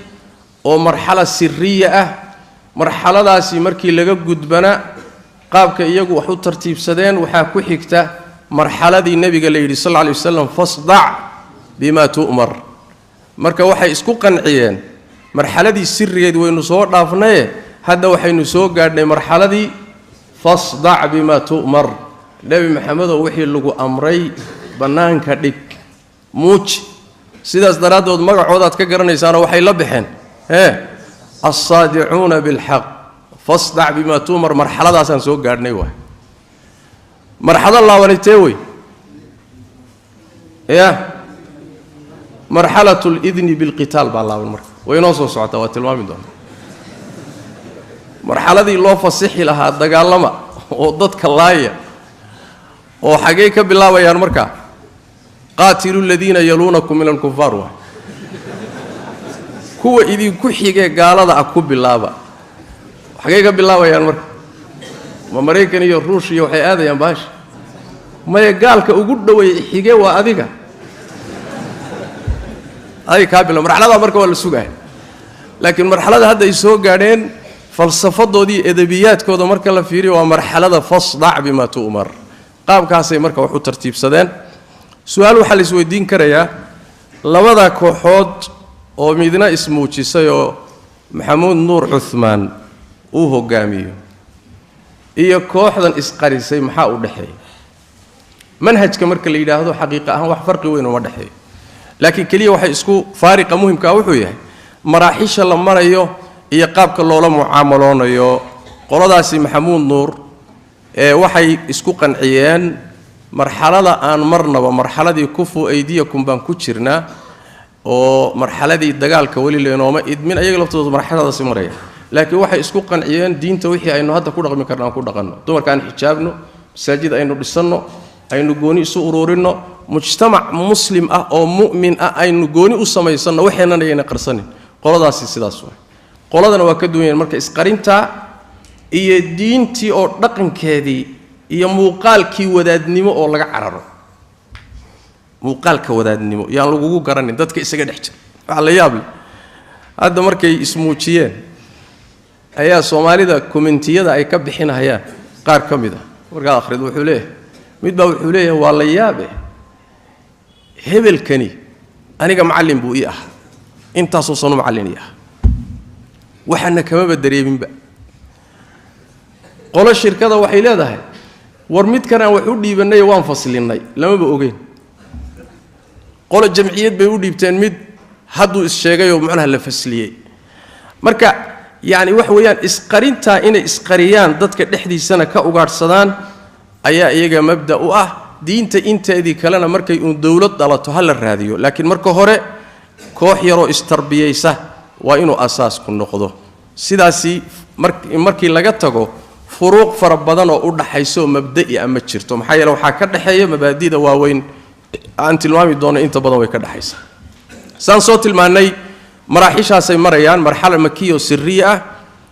oo marxala sirriya ah marxaladaasi markii laga gudbana qaabka iyagu wax u tartiibsadeen waxa ku xigta marxaladii nabiga la yidhi sallallahu alayhi wasallam fasdac bima tu'mar marka waxay isku qanciyeen marxaladii sirrigeed waynu soo dhaafnay hadda waxaynu soo gaadhnay marxaladii fasdac bima tu'mar nabi maxamed oo wixii lagu amray banaanka dhig muuji sidaas daraadood magacooda aad ka garanaysaan waxay la bixeen as-saadi'uuna bil haqq fasdac bima tu'mar marxaladaasan soo gaadhnay waa marxalada laawanitee way marxalatul idni bil qitaal baa laawan marka way noo soo socotaa waa tilmaami doonaa marxaladii loo fasixi lahaa dagaalama oo dadka laaya oo xagee ka bilaabayaan marka qaatilu alladina yalunakum min al-kuffar wa kuwa idinku xigee gaalada ah ku bilaaba xagee ka bilaabayaan marka ma Mareykan iyo Ruushya waxay aadayaan baash ma gaalka ugu dhaweey xigee waa adiga ay ka bilaab marxalada marka waa la sugaay laakiin marxalada hadda ay soo gaadheen falsafadoodii edabiyaadkooda marka la fiiriyo waa marxalada fasdac bima tu'mar qaabkaasay marka wax u tartiibsadeen su'aal waxa la isweydiin karayaa labada kooxood oo midna ismuujisay oo maxamuud nuur Uthman uu hogaamiyo iyo kooxdan isqarisay maxaa u dhaxeeyay manhajka marka la yiraahdo xaqiiqa ahaan wax farqi weyn uma dhaxeeyo laakiin kaliya waxa isku faariqa muhiimka ah wuxuu yahay maraaxisha la marayo iyo qaabka loola mucaamaloonayo qoladaasi maxamuud nuur waxay isku qanciyeen marxalada aan marnaba marxaladii kufu aydiyakum baan ku jirnaa oo marxaladii dagaalka wali leenooma idmin ayaga laftooda marxaladaasi maraya laakiin waxay isku qanciyeen diinta wixii aynu hadda ku dhaqmi karnaa ku dhaqanno dumarkaan xijaabno masaajid aynu dhisanno aynu gooni isu ururino mujtamac muslim ah oo mu'min ah aynu gooni u sameysano waxeenan ayna qarsanin qoladaasi sidaas waa qoladana waa ka duwanayeen marka isqarinta iyo diintii oo dhaqankeedii iyo muuqaalkii wadaadnimo oo laga cararo muuqaalka wadaadnimo yaan lagu garanin dadka isaga dhex jira waxa la yaab leh hadda markay ismuujiyeen ayaa Soomaalida commentiyada ay ka bixinayaan qaar kamid ah marka akhriid wuxuu leeyahay mid baa wuxuu leeyahay waa la yaabe hebelkani aniga macallin buu ii ah intaas oo sano macallin ii ah waxana kama badareeminba qolo shirkada waxay leedahay war mid kana wax u dhiibanay waan faslinay lama ba ogeyn qolo jamciyad bay u dhiibteen mid hadduu is sheegay oo macnaha la fasliyay marka yaani wax weeyaan isqarinta inay isqariyaan dadka dhexdiisana ka ugaarsadaan ayaa iyaga mabda u ah diinta inteedii kalena markay uu dawlad dhalato hal la raadiyo laakiin marka hore koox yaroo istarbiyaysa waa inuu asaas ku noqdo sidaasi markii laga tago furuuq fara badan oo u dhaxayso mabda'i ama jirto maxaa yeelay waxa ka dhaxeeya mabaadiida waaweyn aan tilmaami doono inta badan way ka dhaxaysa saan soo tilmaanay maraaxishaasay marayaan marxalad makiyo sirriya ah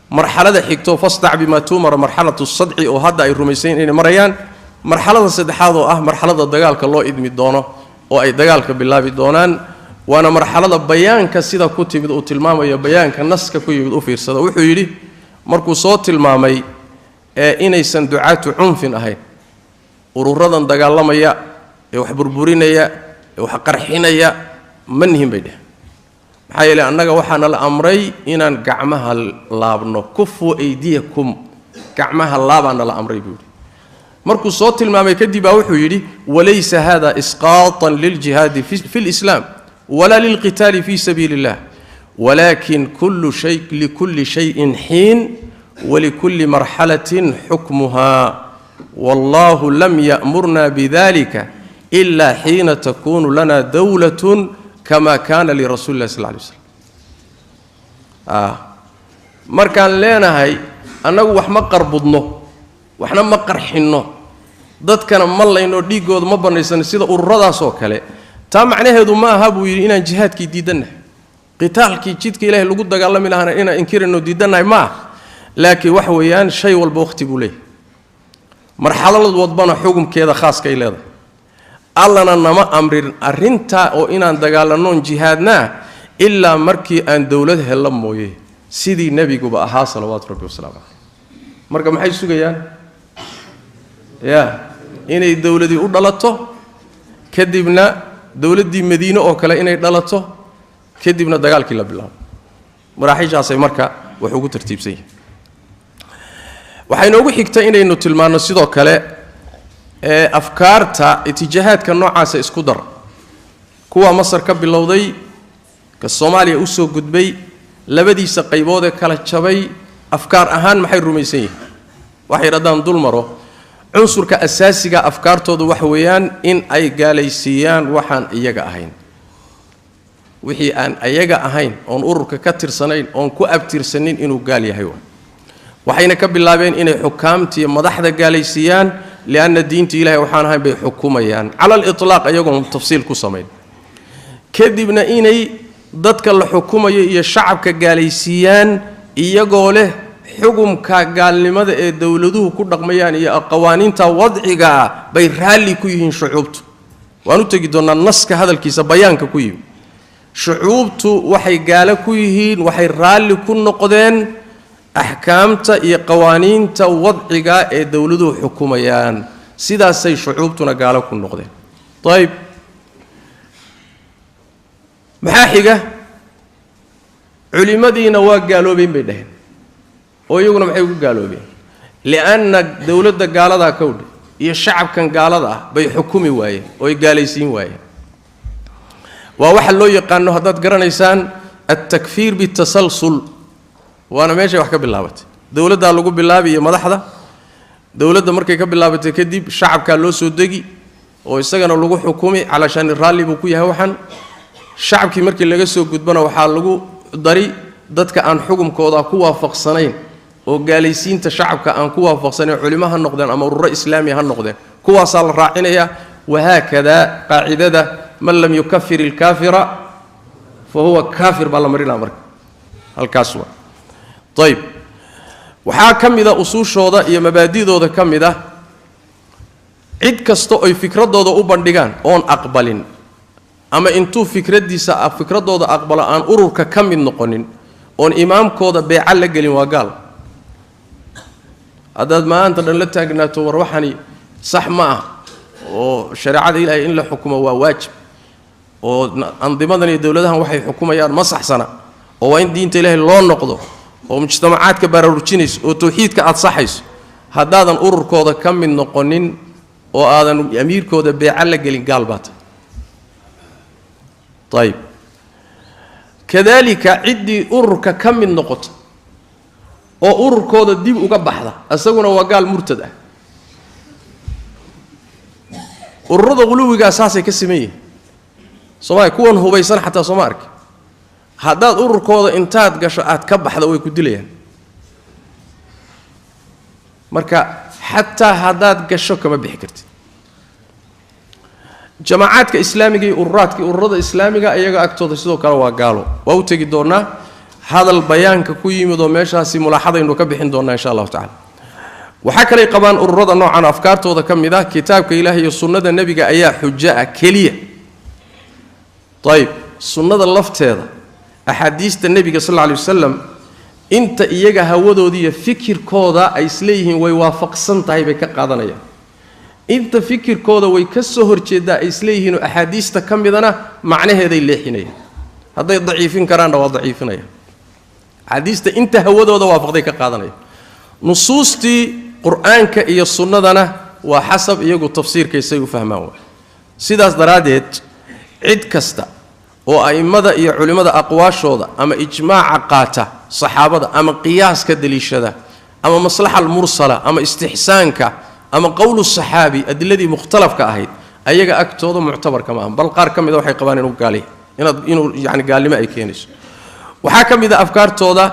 marxalada xigto fasdac bima tu'mar marxalatu sadci oo hadda ay rumaysan inay marayaan marxalada saddexaad oo ah marxalada dagaalka loo idmi doono oo ay dagaalka bilaabi doonaan waana marxalada bayaanka sida ku timid uu tilmaamayo bayaanka naska ku yimid u fiirsada wuxuu yiri markuu soo tilmaamay inaysan ducaatu cunfin ahayn ururadan dagaalamaya ee wax burburinaya ee wax qarxinaya manhim bay dheh maxaa yeelay annaga waxaana la amray inaan gacmaha laabno kufu aydiyakum gacmaha laabana la amray buu markuu soo tilmaamay kadib baa wuxuu yiri walaysa hada isqaatan lil jihad fi al-islam wala lil qital fi sabilillah walakin kullu shay likulli shay'in hin ولكل مرحلة حكمها والله لم يأمرنا بذلك إلا حين تكون لنا دولة كما كان لرسول الله صلى الله عليه وسلم مركان لنا هاي أنه وحما قربضنه وحنا ما قرحنه ضد كان مالله إنه ديقود ما بنيسان سيدا الرضا سوكالي تا معناه هذا ما هابو إنا جهاد كي ديدنا قتال كي جيد كي إلهي لقود دقال الله ملهانا إنا إنكير إنه ديدنا ما لكن وحويان شيء والبوقت بوليه مرحلة الوضبانة حكم كذا خاص كيلاده الله نما أمر أرنتا أو إن دجالنون جهادنا إلا مركي أن دولته هلا مويه سيدي النبي جبأها صلوات ربي وسلامه مركم حي سجيان يا inay dawladii u dhalato kadibna dawladii Madiina oo kale inay dhalato kadibna dagaalkii la bilaabo maraaxiishaas ay marka wax ugu tartiibsan yihiin waxayna ugu xigtay inaynu tilmaano sidoo kale afkaarta itijaahadka noocaas isku dar kuwa Masar ka bilowday ka Soomaaliya u soo gudbay labadiisa qaybood ee kala jabay afkaar ahaan maxay rumaysan yihiin waxay radaan dul maro cunsurka asaasiga afkaartoodu wax weeyaan in ay gaalaysiiyaan waxaan iyaga ahayn wixii aan iyaga ahayn oon ururka ka tirsanayn oon ku abtirsanin inuu gaal yahay waxayna ka bilaabeen inay xukaamtii madaxda gaalaysiiyaan lianna diinta ilaahay waxaan ahayn bay xukumayaan ala al-itlaq ayagoon tafsiil ku sameyn kadibna inay dadka la xukumayo iyo shacabka gaalaysiiyaan iyagoo leh xukumka gaalnimada ee dawladuhu ku dhaqmayaan iyo qawaaniinta wadciga bay raali ku yihiin shucuubtu waanu tagi doonaa naska hadalkiisa bayaanka ku yimi shucuubtu waxay gaala ku yihiin waxay raali ku noqdeen ahkaamta iyo qawaaniinta wadciga ee dawladuhu xukumayaan sidaasay shucuubtuna gaala ku noqdeen طيب maxaa xiga culimadiina waa gaaloobeen bay dhaheen oo iyaguna maxay ugu gaaloobeen lianna dawladda gaalada ka wada iyo shacabkan gaalada bay xukumi waayeen oo ay gaalaysiin waayeen waa waxa loo yaqaan haddaad garanaysaan at-takfir bitasalsul waana meesha wax ka bilaabatay dawladda lagu bilaabiyo madaxda dawladda markay ka bilaabatay kadib shacabka loo soo degi oo isagana lagu xukumi calashan raali buu ku yahay waxan shacabkii markii laga soo gudbana waxaa lagu dari dadka aan xukumkooda ku waafaqsanayn oo gaalaysiinta shacabka aan ku waafaqsanayn culimaha noqdeen ama ururo islaami ha noqdeen kuwaas la raacinaya wahakada qaacidada man lam yukaffir al-kafira fa huwa kafir bala marina marka halkaas waa طيب waxaa kamida usuushooda iyo mabaadidooda kamida cid kasto ay fikradooda u bandhigaan oon aqbalin ama intuu fikradooda aqbalo aan ururka kamid noqonin oon imaamkooda beeca la gelin waa gaal haddaad maanta dhan la taagnaato war waxani sax ma ah oo shariicada ilaahay in la xukumo waa waajib oo andimadan iyo dawladahan waxay xukumayaan ma saxsana oo waa in diinta ilaahay loo noqdo oo mujtamacaadka baraarujinayso oo tawxiidka aad saxayso haddaadan ururkooda ka mid noqonin oo aadan amiirkooda beeca la gelin gaal baad طيب كذلك عدي ururka ka mid noqoto oo ururkooda dib uga baxda asaguna waa gaal murtad ah ururada quluwiga asaasay ka sameeyeen Soomaaliya kuwan hubaysan xataa Soomaaliya haddaad ururkooda intaad gasho aad ka baxda way ku dilayaan marka xataa haddaad gasho kama bixi kartid jamaacadka islaamiga iyo ururada islaamiga ayaga agtooda sidoo kale waa gaalo waa u tagi doonaa hadal bayaanka ku yimid oo meeshaasi mulaaxadaynu ka bixin doonaa insha Allah ta'ala waxa kale qabaan ururada noocan afkaartooda kamida kitaabka ilaahay iyo sunnada nabiga ayaa xujaa kaliya طيب sunnada lafteeda axaadiista nabiga sallallahu alayhi wasallam inta iyaga hawadoodii iyo fikirkooda ay isleeyihiin way waafaqsan tahay bay ka qaadanayaan inta fikirkooda way ka soo horjeedaa ay isleeyihiin axaadiista kamidana macnaheeday leexinayaan hadday daciifin karaan waa daciifinayaan xadiista inta hawadooda waafaqday ka qaadanayaan nusuustii quraanka iyo sunnadana waa xasab iyagu tafsiirkiisa u fahmaan sidaas daraadeed cid kasta oo aimada iyo culimada aqwaashooda ama ijmaaca qaata saxaabada ama qiyaaska daliishada ama maslaxa al-mursala ama istihsaanka ama qowlu saxaabi adilladii mukhtalafka ahayd ayaga agtooda muctabar kama bal qaar kamida waxay qabaan inuu gaalay inuu yani gaalnimo ay keenayso waxa kamida afkaartooda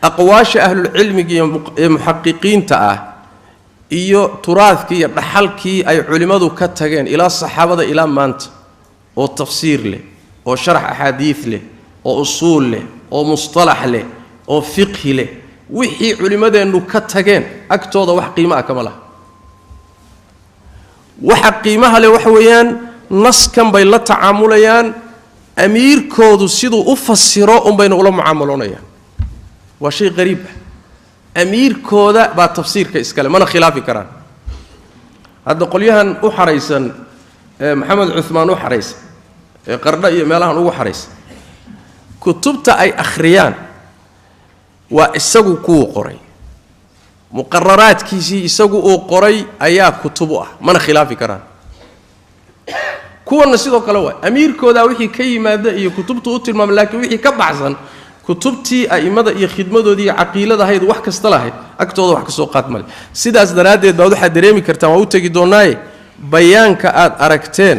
aqwaasha ahlul cilmiga iyo muhaqqiqiinta ah iyo turaadkii iyo dhaxalkii ay culimadu ka tageen ilaa saxaabada ilaa maanta oo tafsiir leh oo sharax ahadiith leh oo usul leh oo mustalax leh oo fiqh leh wixii culimadeenu ka tageen agtooda wax qiimo ah kama laha waxa qiimaha leh wax weeyaan naskan bay la tacaamulayaan amiirkoodu siduu u fasiro bayna ula mucaamaloonayaan waa shay qariib ah amiirkooda baa tafsiirka iskale mana khilaafi karaan hadda qolyahan u xaraysan maxamed cuthmaan u xaraysan qardha iyo meelahan ugu xaraysan kutubta ay akhriyaan waa isagu kuwa qoray muqarraraadkiisii isagu uu qoray ayaa kutub ah mana khilaafi karaan kuwana sidoo kale waa amiirkooda wixii ka yimaada iyo kutubtu u tilmaamay laakiin wixii ka baxsan kutubtii aimada iyo khidmadoodii iyo caqiilada ahayd wax kasta lahayd agtooda wax ka soo qaad male sidaas daraadeed baad waxaad dareemi kartaan waa u tegi doonaaye bayaanka aad aragteen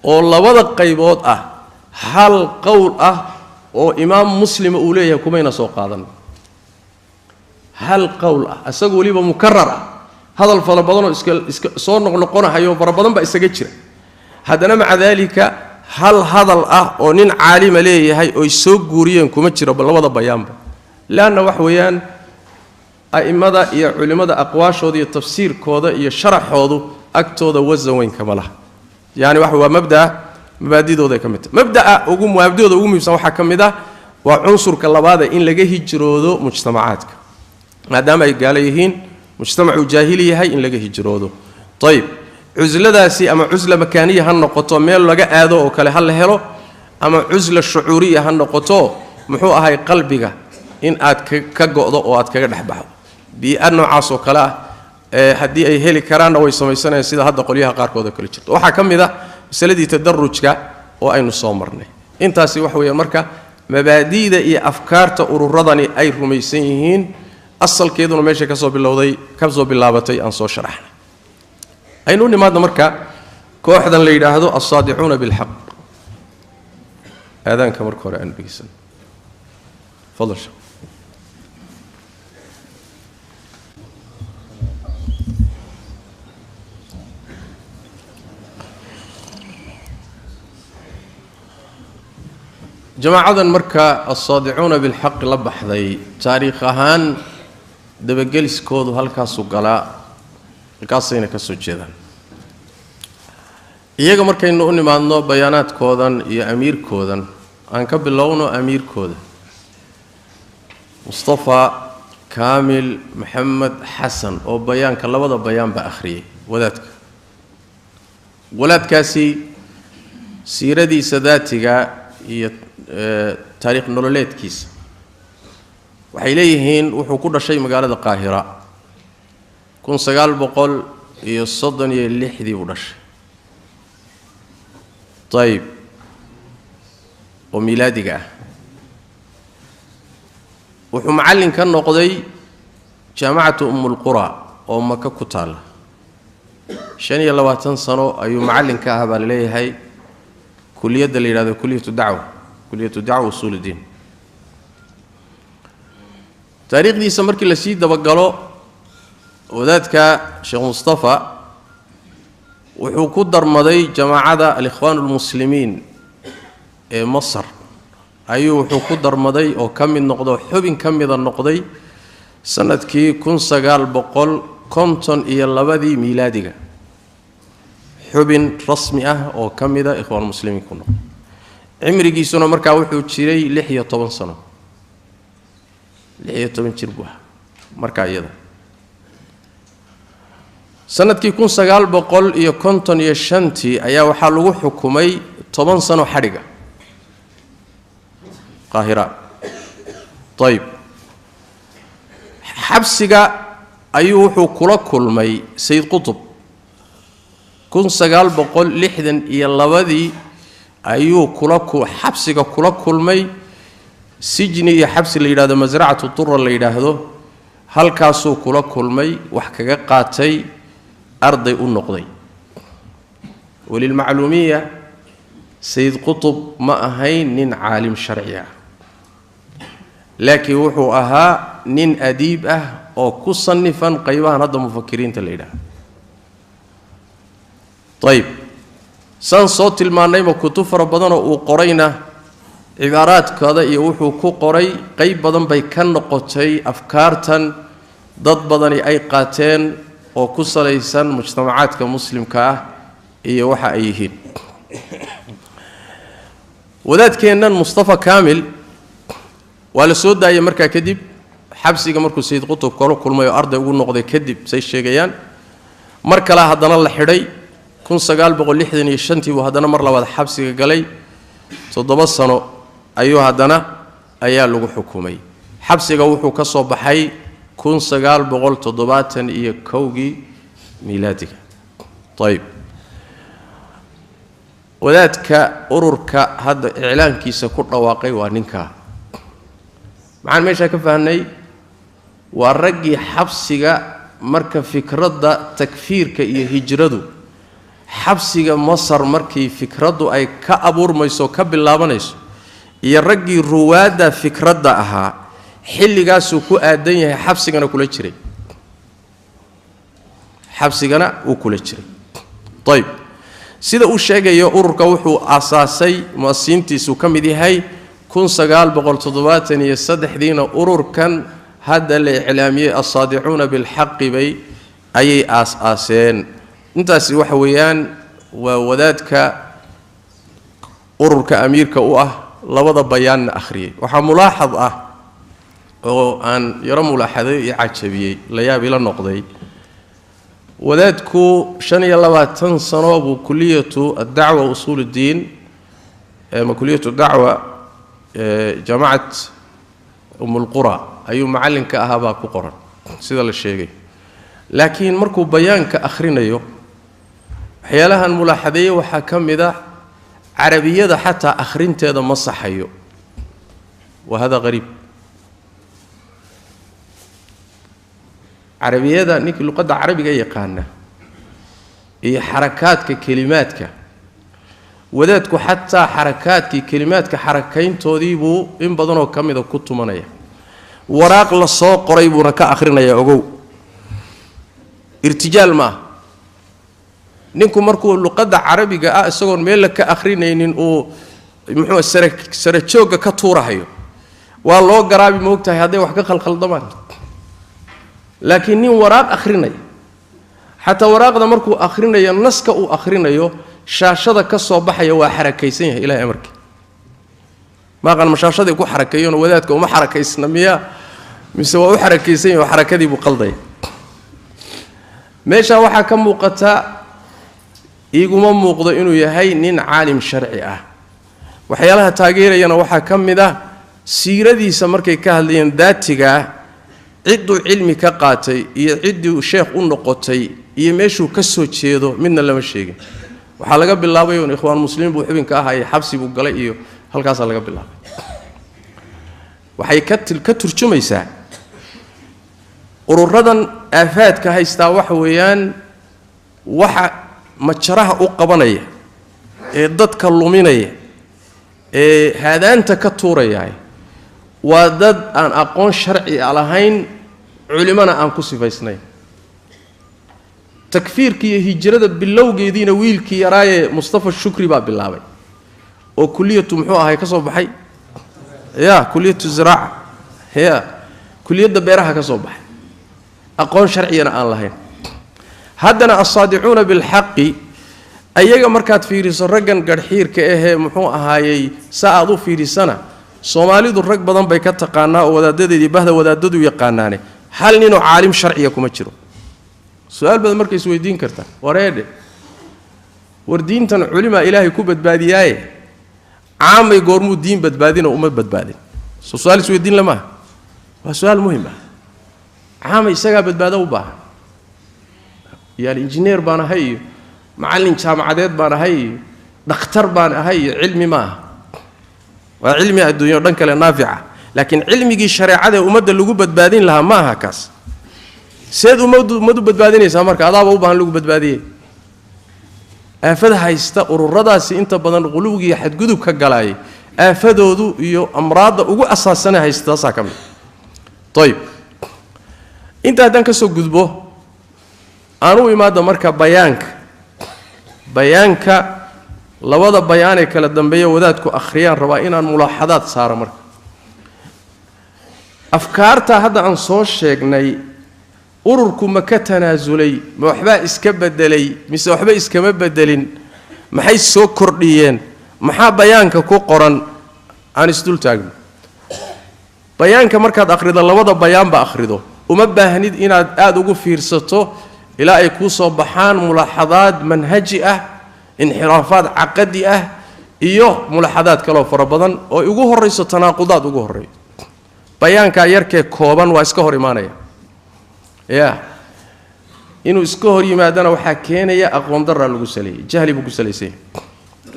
oo labada qaybood ah hal qowl ah oo imaam muslima uu leeyahay kumayna soo qaadan hal qowl ah asagu waliba mukarrar ah hadal fara badan oo iska soo noqnoqonayo fara badan ba isaga jira haddana maca dalika hal hadal ah oo nin caalima leeyahay oo soo guuriyeen kuma jiro labada bayaanba laana wax weeyaan aimada iyo culimada aqwaashooda iyo tafsiirkooda iyo sharaxoodu agtooda wasan weyn kama laha yani waxa waa mabaadidooda ka mid mabdaa ugu muhiimsan waxa ka mid ah waa cunsurka labaad in laga hijroodo mujtamacaadka maadaama ay gaala yihiin mujtamacu jaahili yahay in laga hijroodo tayib cuzladaasi ama cuzla makaaniya ha noqoto meel laga aado oo kale hal helo ama cuzla shucuuriya ha noqoto muxuu ahay qalbiga in aad ka go'do oo aad kaga dhaxbaxdo bii'ad noocaas oo kale ah haddii ay heli karaanna way samaysanayaan sida hadda qolyaha qaarkood oo kale jirto waxaa ka mid ah masaladii tadarrujka oo aynu soo marnay intaasi wax weeyaan marka mabaadi'da iyo afkaarta ururadani ay rumaysan yihiin asalkeeduna meesha ka soo bilaabatay aan soo sharaxnay aynu nimaadna marka kooxdan la yidhaahdo as-saadiquuna bilxaq aadaanka marka hore aan dhegeysan fadlan jamaacadan marka as-saadiquuna bilxaq la baxday taariikh ahaan dabageliskoodu halkaasuu galaa halkaasayna ka soo jeedaan iyaga markaynu u nimaadno bayaanaadkoodan iyo amiirkoodan aan ka bilowno amiirkooda mustafa kaamil maxamed xasan oo bayaanka labada bayaan baa akhriyay walaadkaasi siiradiisa daatiga iyo taariikh nololeedkiisa waxay leeyihiin wuxuu ku dhashay magaalada qaahira 1936 buu dhashay طيب oo miilaadiga ah wuxuu macallin ka noqday jaamacatu qura oo Maka ku taala 25 sano ayuu macallin ka ahaa baa leeyahay kulliyadda la yiraahdo kulliyatu dacwa usul diin taariikhdiisa markii la sii dabagalo wadaadka sheekh mustafa wuxuu ku darmaday jamaacada al-ikhwan al-muslimiin ee Masar ayuu wuxuu ku darmaday oo kamid noqdo xubin kamida noqday sanadkii 1952 miilaadiga xubin rasmi ah oo kamida ikhwan muslimiin ku noqday cimrigiisuna markaa wuxuu jiray 16 sano 16 jir buu markaa iyada sanadkii 1955 ayaa waxaa lagu xukumay 10 sano xadhiga qaahira طيب xabsiga ayuu wuxuu kula kulmay Sayyid Qutb 1962 ayuu xabsiga kula kulmay sijni iyo xabsi la yiraahdo masracatu turra la yiraahdo halkaasuu kula kulmay wax kaga qaatay arday u noqday walil macluumiya Sayyid Qutb ma ahayn nin caalim sharci ah laakiin wuxuu ahaa nin adiib ah oo ku sanifan qaybahan hadda mufakkiriinta la yiraahdo طيب san soo tilmaanay ma kutub fara badan oo uu qorayna cibaaraadkooda iyo wuxuu ku qoray qayb badan bay ka noqotay afkaartan dad badani ay qaateen oo ku salaysan mujtamacaadka muslimka ah iyo waxa ay yihiin wadaadkeenan mustafa kaamil waa la soo daayay markaa kadib xabsiga markuu Sayyid Qutb kala kulmay oo arday ugu noqday kadib say sheegayaan mar kale haddana la xidhay 1965 buu haddana mar labaad xabsiga galay 7 sano ayuu haddana ayaa lagu xukumay xabsiga wuxuu ka soo baxay 1971 miilaadiga طيب wadaadka ururka hadda iclaankiisa ku dhawaaqay waa ninka maxaan meesha ka fahnay waa ragii xabsiga marka fikradda takfiirka iyo hijradu xabsiga Masar markii fikraddu ay ka abuurmayso ka bilaabanayso iyo ragii ruwaada fikradda ahaa xilligaas uu ku aadan yahay xabsigana kula jiray xabsigana uu kula jiray طيب sida uu sheegayo ururka wuxuu asaasay muasisiintiisu kamid yahay 1973 ururkan hadda la iclaamiyay as-saadicuuna bil haqq bay ayay aaseen intaasi waxa weeyaan waa wadaadka ururka amiirka u ah labada bayaan akhriyay waxa mulaaxad ah oo aan yara mulaaxaday iyo cajabiyay la yaab ila noqday wadaadku 25 sano buu kulliyatu ad-da'wa usul ad-din ma kulliyatu ad-da'wa jamaat al-qura ayuu macallinka ahaa ku qoran sida la sheegay laakiin markuu bayaanka akhrinayo waxyaalahan mulaaxadeeyay waxa kamida arabiyada xataa akhrinteeda ma saxayo وهذا غريب عربية نيك اللغة العربية يقانا هي حركاتك كلماتك وذاتك حتى حركاتك كلماتك حركين توديبو إن بدنو كم إذا كنت منايا وراق للصوق قريب ونكا آخرنا يا أقو ارتجال ما نينكو مركو اللغة العربية أسوون ميلك آخرين إن أو محو سرتشوكا كتورة هيو والله قرابي موقتها هذا وحكا خلق ضمان لكن نين وراق آخرين حتى وراق ذا مركو آخرين يا نسك أو آخرين يو شاشة كالصباح يو حركيسين إلى أمريكا ما قال مشاشة يكون حركيون وذاتك وما حركيسنا مياه مسوا حركيسين وحركة دي بقلدي ماشى واحد كم وقتها يقوم موقض إنه يهي نين عالم شرعي وحيالها تاجير ينا واحد كم ده سيرة دي سمركي كهلين ذاتك عدو علمي كقاتي يعدو شيخ النقطي يمشوا كسو تشيدو من اللي مشيجي وحلقة بالله بيون إخوان المسلمين بوحبين كاهاي حبسي بقلائيو هل كاس حلقة بالله وحي كتر شو يساع ورردن آفات كهاي استاوح ويان وح متشرها أقبنية ضد كلومينية هذا أنت كتوري وضد أن أقون شرعي على هين علمنا أنكسي فيسنين تكفير كي هجرة باللوج يدين ويل كي يراي مصطفى الشكري باب بالله وكلية محوها هي كصوب حي يا كلية الزراعة هي كلية دبيرها كصوب حي أقون شرعي أنا الله هين هدنا الصادعون بالحق أيها مركات في ريس الرجل قرحير كأه محوها هاي ساعدوا في ريسنا صومالي ذو الرجل بدن بيكت قانا ودادد دي بهذا ودادد يقاناني هل نينو عالم شرعي يكون مشرو سؤال بدل مركز ويدين كرتا وريد وردين تن علماء إلهي كوبد بادياي عام يقرمو الدين بدبادين وأمة بدبادين سؤال سويدين لما هو سؤال مهم عام يسقى بدباده وباه يا الإنجنير بانا هاي معلم جامعات بانا هاي دكتور بانا هاي علمي ما وعلمي الدنيا دنك نافعة لكن علمي الشريعة ومد اللي جوبد بادين لها ما هكاس سيدو مدو بدبادين يسامرك أضاف وبان لوج بدبادية أفدها يستقر الرداس أنت بدن غلوجي حد جدو كجلاي أفدوا ذو يو أمراض وجو أساسنا هيستاسا كم طيب أنت هدانك سو جذبه أنا وما دمرك بيانك لوضع بيانك للدنبية وذاتك أخريان رواينا الملاحظات صار مرك أفكارتها هذا عن صوت شيء ururku ma ka tanaasulay ma waxba iska bedelay mise waxba iska bedelin maxay soo kordhiyeen maxaa bayaanka ku qoran aan isdul taagno bayaanka markaad akhrido labada bayaan ba akhrido uma baahnid inaad aad ugu fiirsato ilaa ay ku soo baxaan mulaxadaad manhaji ah inxiraafaad caqadi ah iyo mulaxadaad kale oo fara badan oo ugu horeyso tanaaqudaad ugu horeeyo bayaanka yarkee kooban waa iska hor imaanaya inuu iska hor yimaadana waxaa keenaya aqoon darra lagu saleeyay jahli buu ku saleysay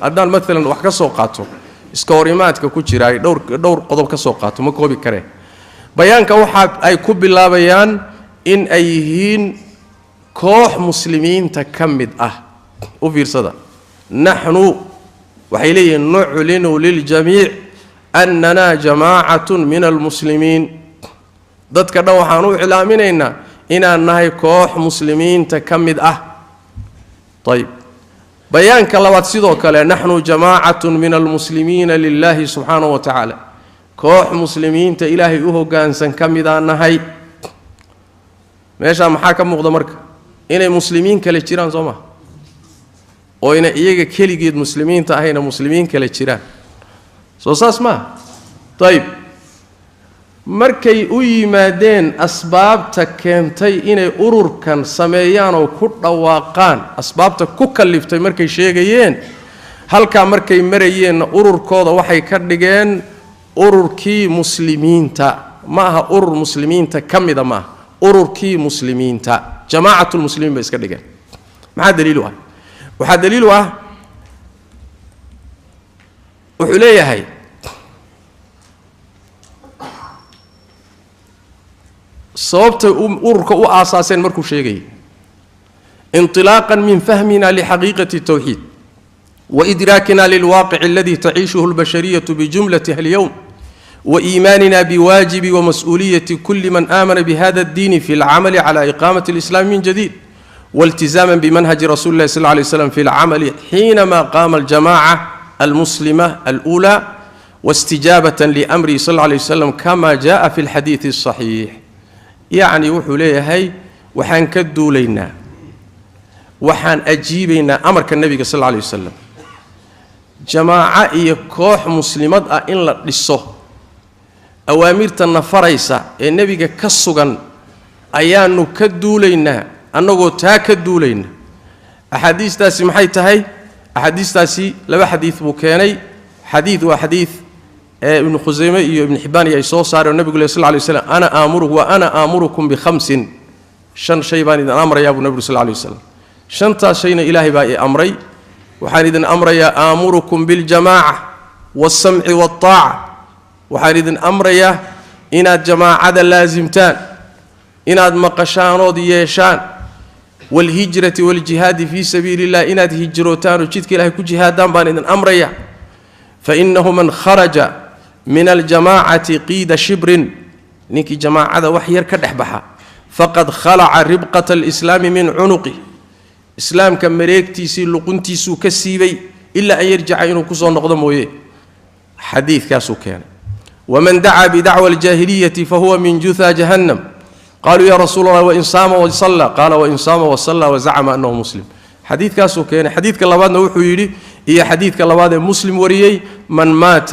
haddaan maalan wax ka soo qaato iska hor imaadka ku jira ay dhowr qodob ka soo qaato ma koobi karee bayaanka waxa ay ku bilaabayaan in ay yihiin koox muslimiinta ka mid ah u fiirsada naxnu waxay leeyihiin nuclinu liljamiic annana jamaacatun min almuslimiin dadka dhan waxaan u iclaaminaynaa inaan nahay koox muslimiinta ka mid ah ayib bayaanka labaad sidoo kale naxnu jamaacatun min almuslimiina lilahi subxaanahu wa tacaala koox muslimiinta ilaahay u hoggaansan ka midaan nahay meeshaa maxaa ka muuqda marka inay muslimiin kale jiraan soo maa oo ina iyaga keligeed muslimiinta ahayna muslimiin kale jiraan soo saas maa ayib markay u yimaadeen asbaabta keentay inay ururkan sameeyaan oo ku dhawaaqaan asbaabta ku kaliftay markay sheegayeen halkaa markay marayeenna ururkooda waxay ka dhigeen ururkii muslimiinta ma aha urur muslimiinta ka mida maaha ururkii muslimiinta jamaacatlmuslimiin bay iska dhigeen maxaa daliilu ah waxaa daliilu ah wuxuu leeyahay sababta ururka u aasaaseen markuu sheegay انطلاقا من فهمنا لحقيقة التوحيد وإدراكنا للواقع الذي تعيشه البشرية بجملتها اليوم وإيماننا بواجب ومسؤولية كل من آمن بهذا الدين في العمل على إقامة الإسلام من جديد والتزاما بمنهج رسول الله صلى الله عليه وسلم في العمل حينما قام الجماعة المسلمة الأولى واستجابة لأمره صلى الله عليه وسلم كما جاء في الحديث الصحيح يعني وحوليه هي وحان كدو لينا وحان أجيبنا أمر النبي صلى الله عليه وسلم جماعة يكوح مسلمات إن لا للصه أوامر تنفريسة النبي كسوغان أيانو كدو لينا أنه تاكدو لينا أحاديث تاسي محي تهي أحاديث تاسي لبا حديث بوكاني حديث وحديث ابن خزيمة ابن حبان يسوع صار النبي صلى الله عليه وسلم أنا آمره وأنا آمركم بخمس شن شيبان إذا أمر يا أبو النبي صلى الله عليه وسلم شنتا شينا إلهي باقي أمري وحان إذن أمر يا آمركم بالجماعة والسمع والطاعة وحان إذن أمر يا إناد جماعة لازمتان إناد مقشان وديشان والهجرة والجهاد في سبيل الله إناد هجروتان وشيتك إلهي كجهادان بان إذن أمر يا فإنه من خرج من الجماعة قيد شبر نيكي جماعة وحير كدحبها فقد خلع ربقة الإسلام من عنقه إسلام كمريكتي سي لقنتي سو كسيبي إلا أن يرجع إنه كسو نقدم ويه حديث كاسو كان ومن دعا بدعوى الجاهلية فهو من جثى جهنم قالوا يا رسول الله وإن صام وصلى قال وإن صام وصلى وزعم أنه مسلم حديث كاسو كان حديث كاللباد نوحو يري هي حديث كاللباد مسلم وريي من مات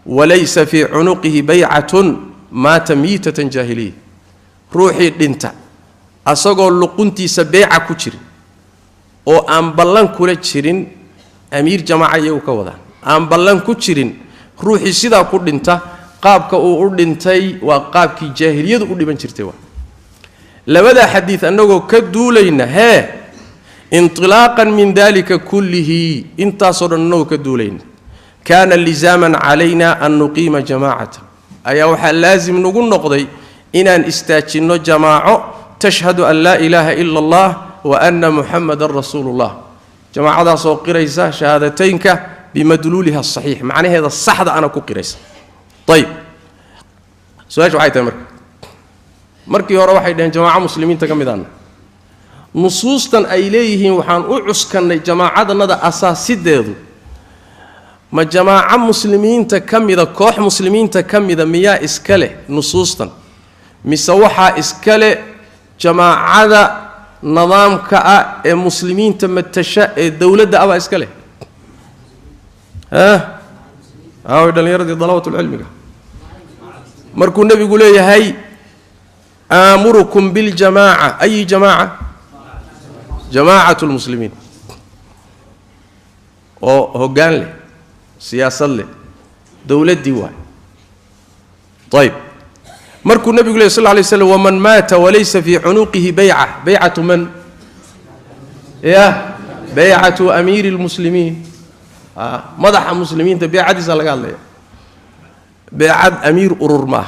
وليس في عنقه بيعة مات ميتة جاهلية روحي دينتا أساقو لقنتي سبيعة كتير oo aan ballan kula jirin amiir jamaaca iyagu ka wadaan aan ballan ku jirin ruuxii sidaa ku dhinta qaabka uu u dhintay waa qaabkii jaahiliyadu u dhiban jirtay waa labada xadiis annagoo ka duulayna intilaqan min dalika kullihi intaasoo dhan annagoo ka duulayna kaana lizaman calayna an nuqiima jamaacatan ayaa waxaa laazim nagu noqday inaan istaajinno jamaaco tashhadu an laa ilaaha ila allah وأن محمد رسول الله جماعة صوقريسة شهادتينك بمدلولها الصحيح معنى هذا الصح ده أنا كقريسة طيب سؤال شو حيته مركي هو واحد من جماعة مسلمين تكمدان نصوصا إليهم وحان أعسكن جماعة هذا أساس ده ما جماعة مسلمين تكمد كوح مسلمين تكمد مياه إسكاله نصوصا مسوحة إسكاله جماعة نظام كأ المسلمين تم التشاء الدولة ده أبا إسكاله هاو ده يرد ضلوة العلم مركو النبي يقول لي هاي آمركم بالجماعة أي جماعة جماعة المسلمين وهجان له سياسة له دولة ديوان. طيب مركو النبي صلى الله عليه وسلم ومن مات وليس في عنقه بيعة من؟ يا بيعة أمير المسلمين. مدح المسلمين بيعة دي سالة قال لي بيعة أمير أرورما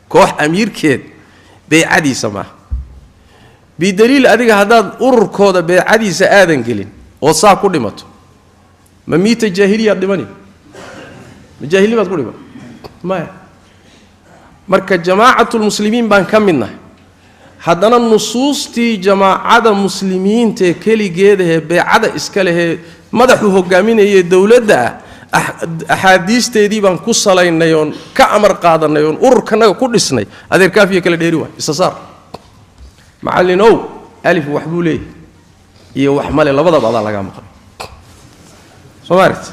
كوح أمير كيد بيعة دي سما بدليل أديك هذا أرور كودا بيعة دي سآدن قلين وصاع كل ماتو مميت الجاهلية دماني الجاهلية ما تقولي ما مركز جماعة المسلمين بان كم منه هذا النصوص تي جماعة المسلمين تكلي جده بعد إسكاله مدحه قامين هي الدولة ده أحاديث تدي بان كسلين نيون كأمر قادر نيون كنا كل سنة هذا الكافية كلا ديروا استثار معلن أو ألف وحبولي هي وحمل الله بضع بعض على جامع سمعت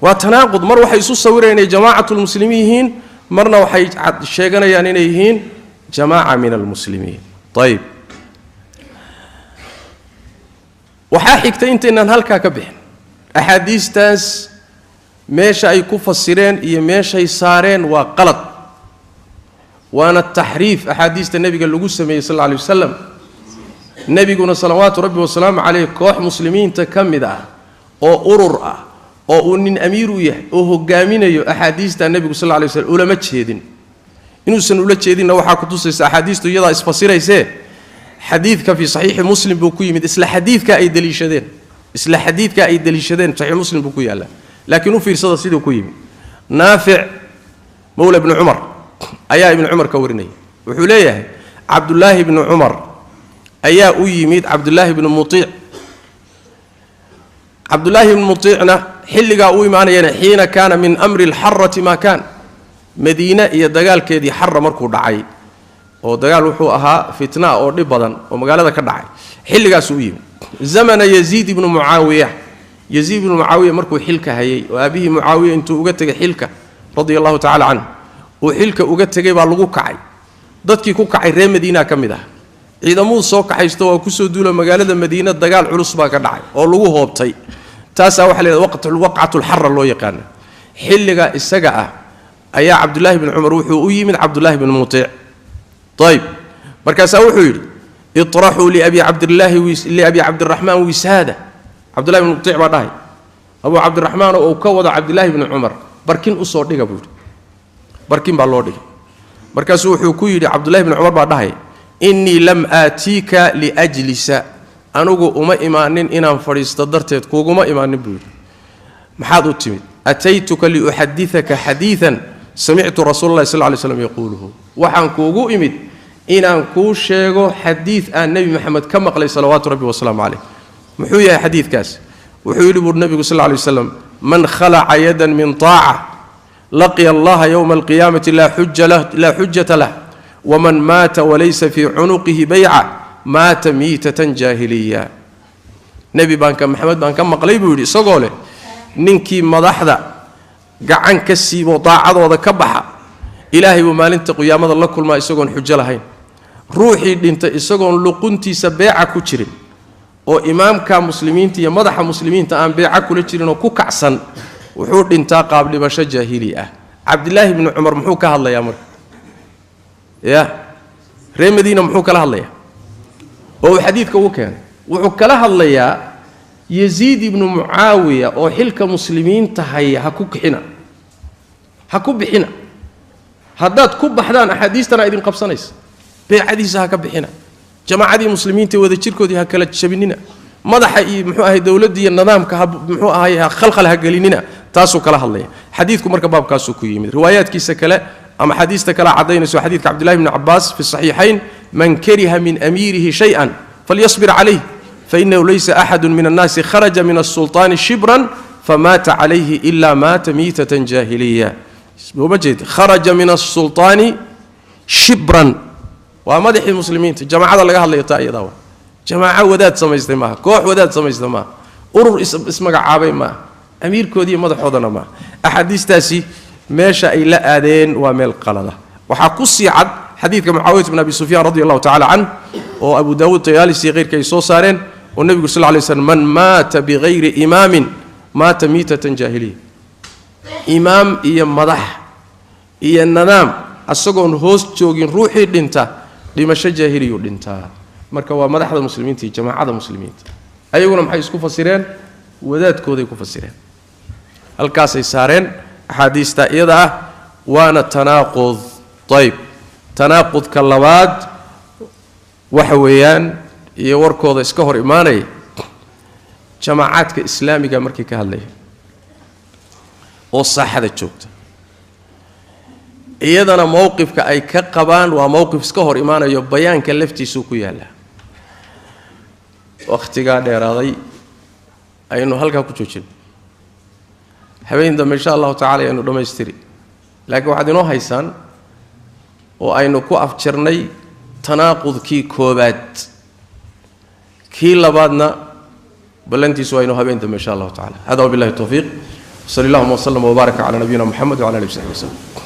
وتناقض مر وحيسوس سويرين جماعة المسلمين مرنا وحي شيغنا يعني نيهين جماعة من المسلمين. طيب وحاحكتين تنن هلكا كبح أحاديث تاس ماشا يكوف السيرين إيه ماشا يسارين وقلط وانا التحريف أحاديث النبي قال له صلى الله عليه وسلم النبي قال صلوات ربي والسلام عليه كوح مسلمين تكمدا أو أرر أو أن أمير يه أو هجامين يو أحاديث النبي صلى الله عليه وسلم ولا ما تشهدين إنه سن ولا تشهدين لو حكتوس أحاديث تيجا إسفسيرة يسه حديث كفي صحيح مسلم بكوي من إسلا حديث كأي دليل شدين إسلا حديث كأي دليل شدين صحيح مسلم بكوي الله لكنه في صدى سيد كوي نافع مولى ابن عمر أيا ابن عمر كورني وحليه عبد الله بن عمر أيا أيميد عبد الله بن مطيع عبد الله بن مطيعنا حل قاوي معنا يعني حين كان من أمر الحرة ما كان مدينة يدقال كذي حرة مركو دعي ودقال وحوها فتنة أو ربضا ومقال هذا كدعي حل قاسوي زمن يزيد بن معاوية يزيد بن معاوية مركو حلك هي وأبيه معاوية أنتو أجتك حلك رضي الله تعالى عنه وحلك أجتك بالغو كعي ضدك كوكعي ريم مدينة كمده إذا مو صوك حيستوى كسر دولة مقالة المدينة دقال علوس باك دعي أو لغوه بطي تاسع وحل وقعة الحر اللي يقان حلقة السجعة أيا عبد الله بن عمر وحوي من عبد الله بن مطيع. طيب مركز وحوي اطرحوا لأبي عبد الله لأبي عبد الرحمن وسادة عبد الله بن مطيع بعدها أبو عبد الرحمن أو كوض عبد الله بن عمر بركين أصور دي قبول بركين بالله مركز وحوي عبد الله بن عمر بعدها إني لم آتيك لأجلس أنوغو أما إيمانين إنام فريست درتت كوغو ما إيمانين بول محاضو التميد أتيتك لأحدثك حديثا سمعت رسول الله صلى الله عليه وسلم يقوله وحان كوغو إمد إنام كوشيغو حديث النبي محمد كما قال صلوات ربي وسلام عليه محوية حديث كاس وحيولي النبي صلى الله عليه وسلم من خلع يدا من طاعة لقي الله يوم القيامة لا حجة له ومن مات وليس في عنقه بيعة مات ميتة جاهلية. نبي بانك محمد بانك مقلي بيقول سقوله ننكي مضحدة قعن كسي وطاعة وذا كبحة إلهي وما لنت قيامة الله كل ما يسقون حجة لهين روحي لنت يسقون لقنتي سبيعة كتير وإمام كمسلمين تي مضح مسلمين تأم بيعة كتير وكوك عسن وحور لنت قابل بشة جاهلية. عبد الله بن عمر محوكها الله يا مر يا ريم مدينة محوك لها الله وهو حديث كوكان وحوك لها الله يزيد بن معاوية أو حلك مسلمين تهي هكوك حنا هكوب حنا هدات كوب حدان أحاديث ترى إذن قبصنيس بحديث هكب حنا جماعة دي مسلمين توذي تشركو دي هكلا شبيننا ماذا حي محوها دولة دي النظام كهب محوها خلق لها قليلنا تاسو كلها الله حديثكم مركب باب كاسو كوي روايات كيس كلا أما حديث تكلا عدين سو حديث عبد الله بن عباس في الصحيحين من كره من أميره شيئا فليصبر عليه فإنه ليس أحد من الناس خرج من السلطان شبرا فمات عليه إلا مات ميتة جاهلية. ومجد خرج من السلطان شبرا ومدح المسلمين جماعة الله الله يتأيد دوا جماعة ودات سميست ما كوح ودات سميست ما أرر اسمك عابي ما أمير كودي مدح وضنا ما أحاديث تاسي ماشى إلى آذين ومل قلده وحقصي عد حديث معاوية بن أبي سفيان رضي الله تعالى عنه oo Abu Daawud Tayaalisi qeyrkay soo saareen oo nabigu sallallahu alayhi wasallam man maata bighayri imaamin maata miitatan jaahiliya imaam iyo madax iyo nadaam asagoon hoos joogin ruuxii dhinta dhimasho jaahiliyu dhintaa marka waa madaxda muslimiinta iyo jamaacada muslimiinta ayaguna maxay isku fasireen wadaadkooday ku fasireen halkaas ay saareen axaadiista iyada ah waana tanaaqud طيب tanaaqudka labaad waxa weeyaan iyo warkooda iska hor imaanay jamaacadka islaamiga markii ka hadlay oo saaxada joogta iyadana mowqifka ay ka qabaan waa mowqif iska hor imaanayo bayaanka laftiisu ku yaala waqtiga dheeraaday aynu halka ku joojin habeen dambe insha Allah ta'ala aynu dhameystiri laakiin waxaad inoo haysaan oo aynu ku afjarnay tanaaqudkii koobaad kii labaadna balantiisu aynu habeen dambe insha Allah ta'ala hada billahi tawfiiq sallallahu alayhi wa sallam wa baraka ala nabiyina muhammad wa ala alihi wa sahbihi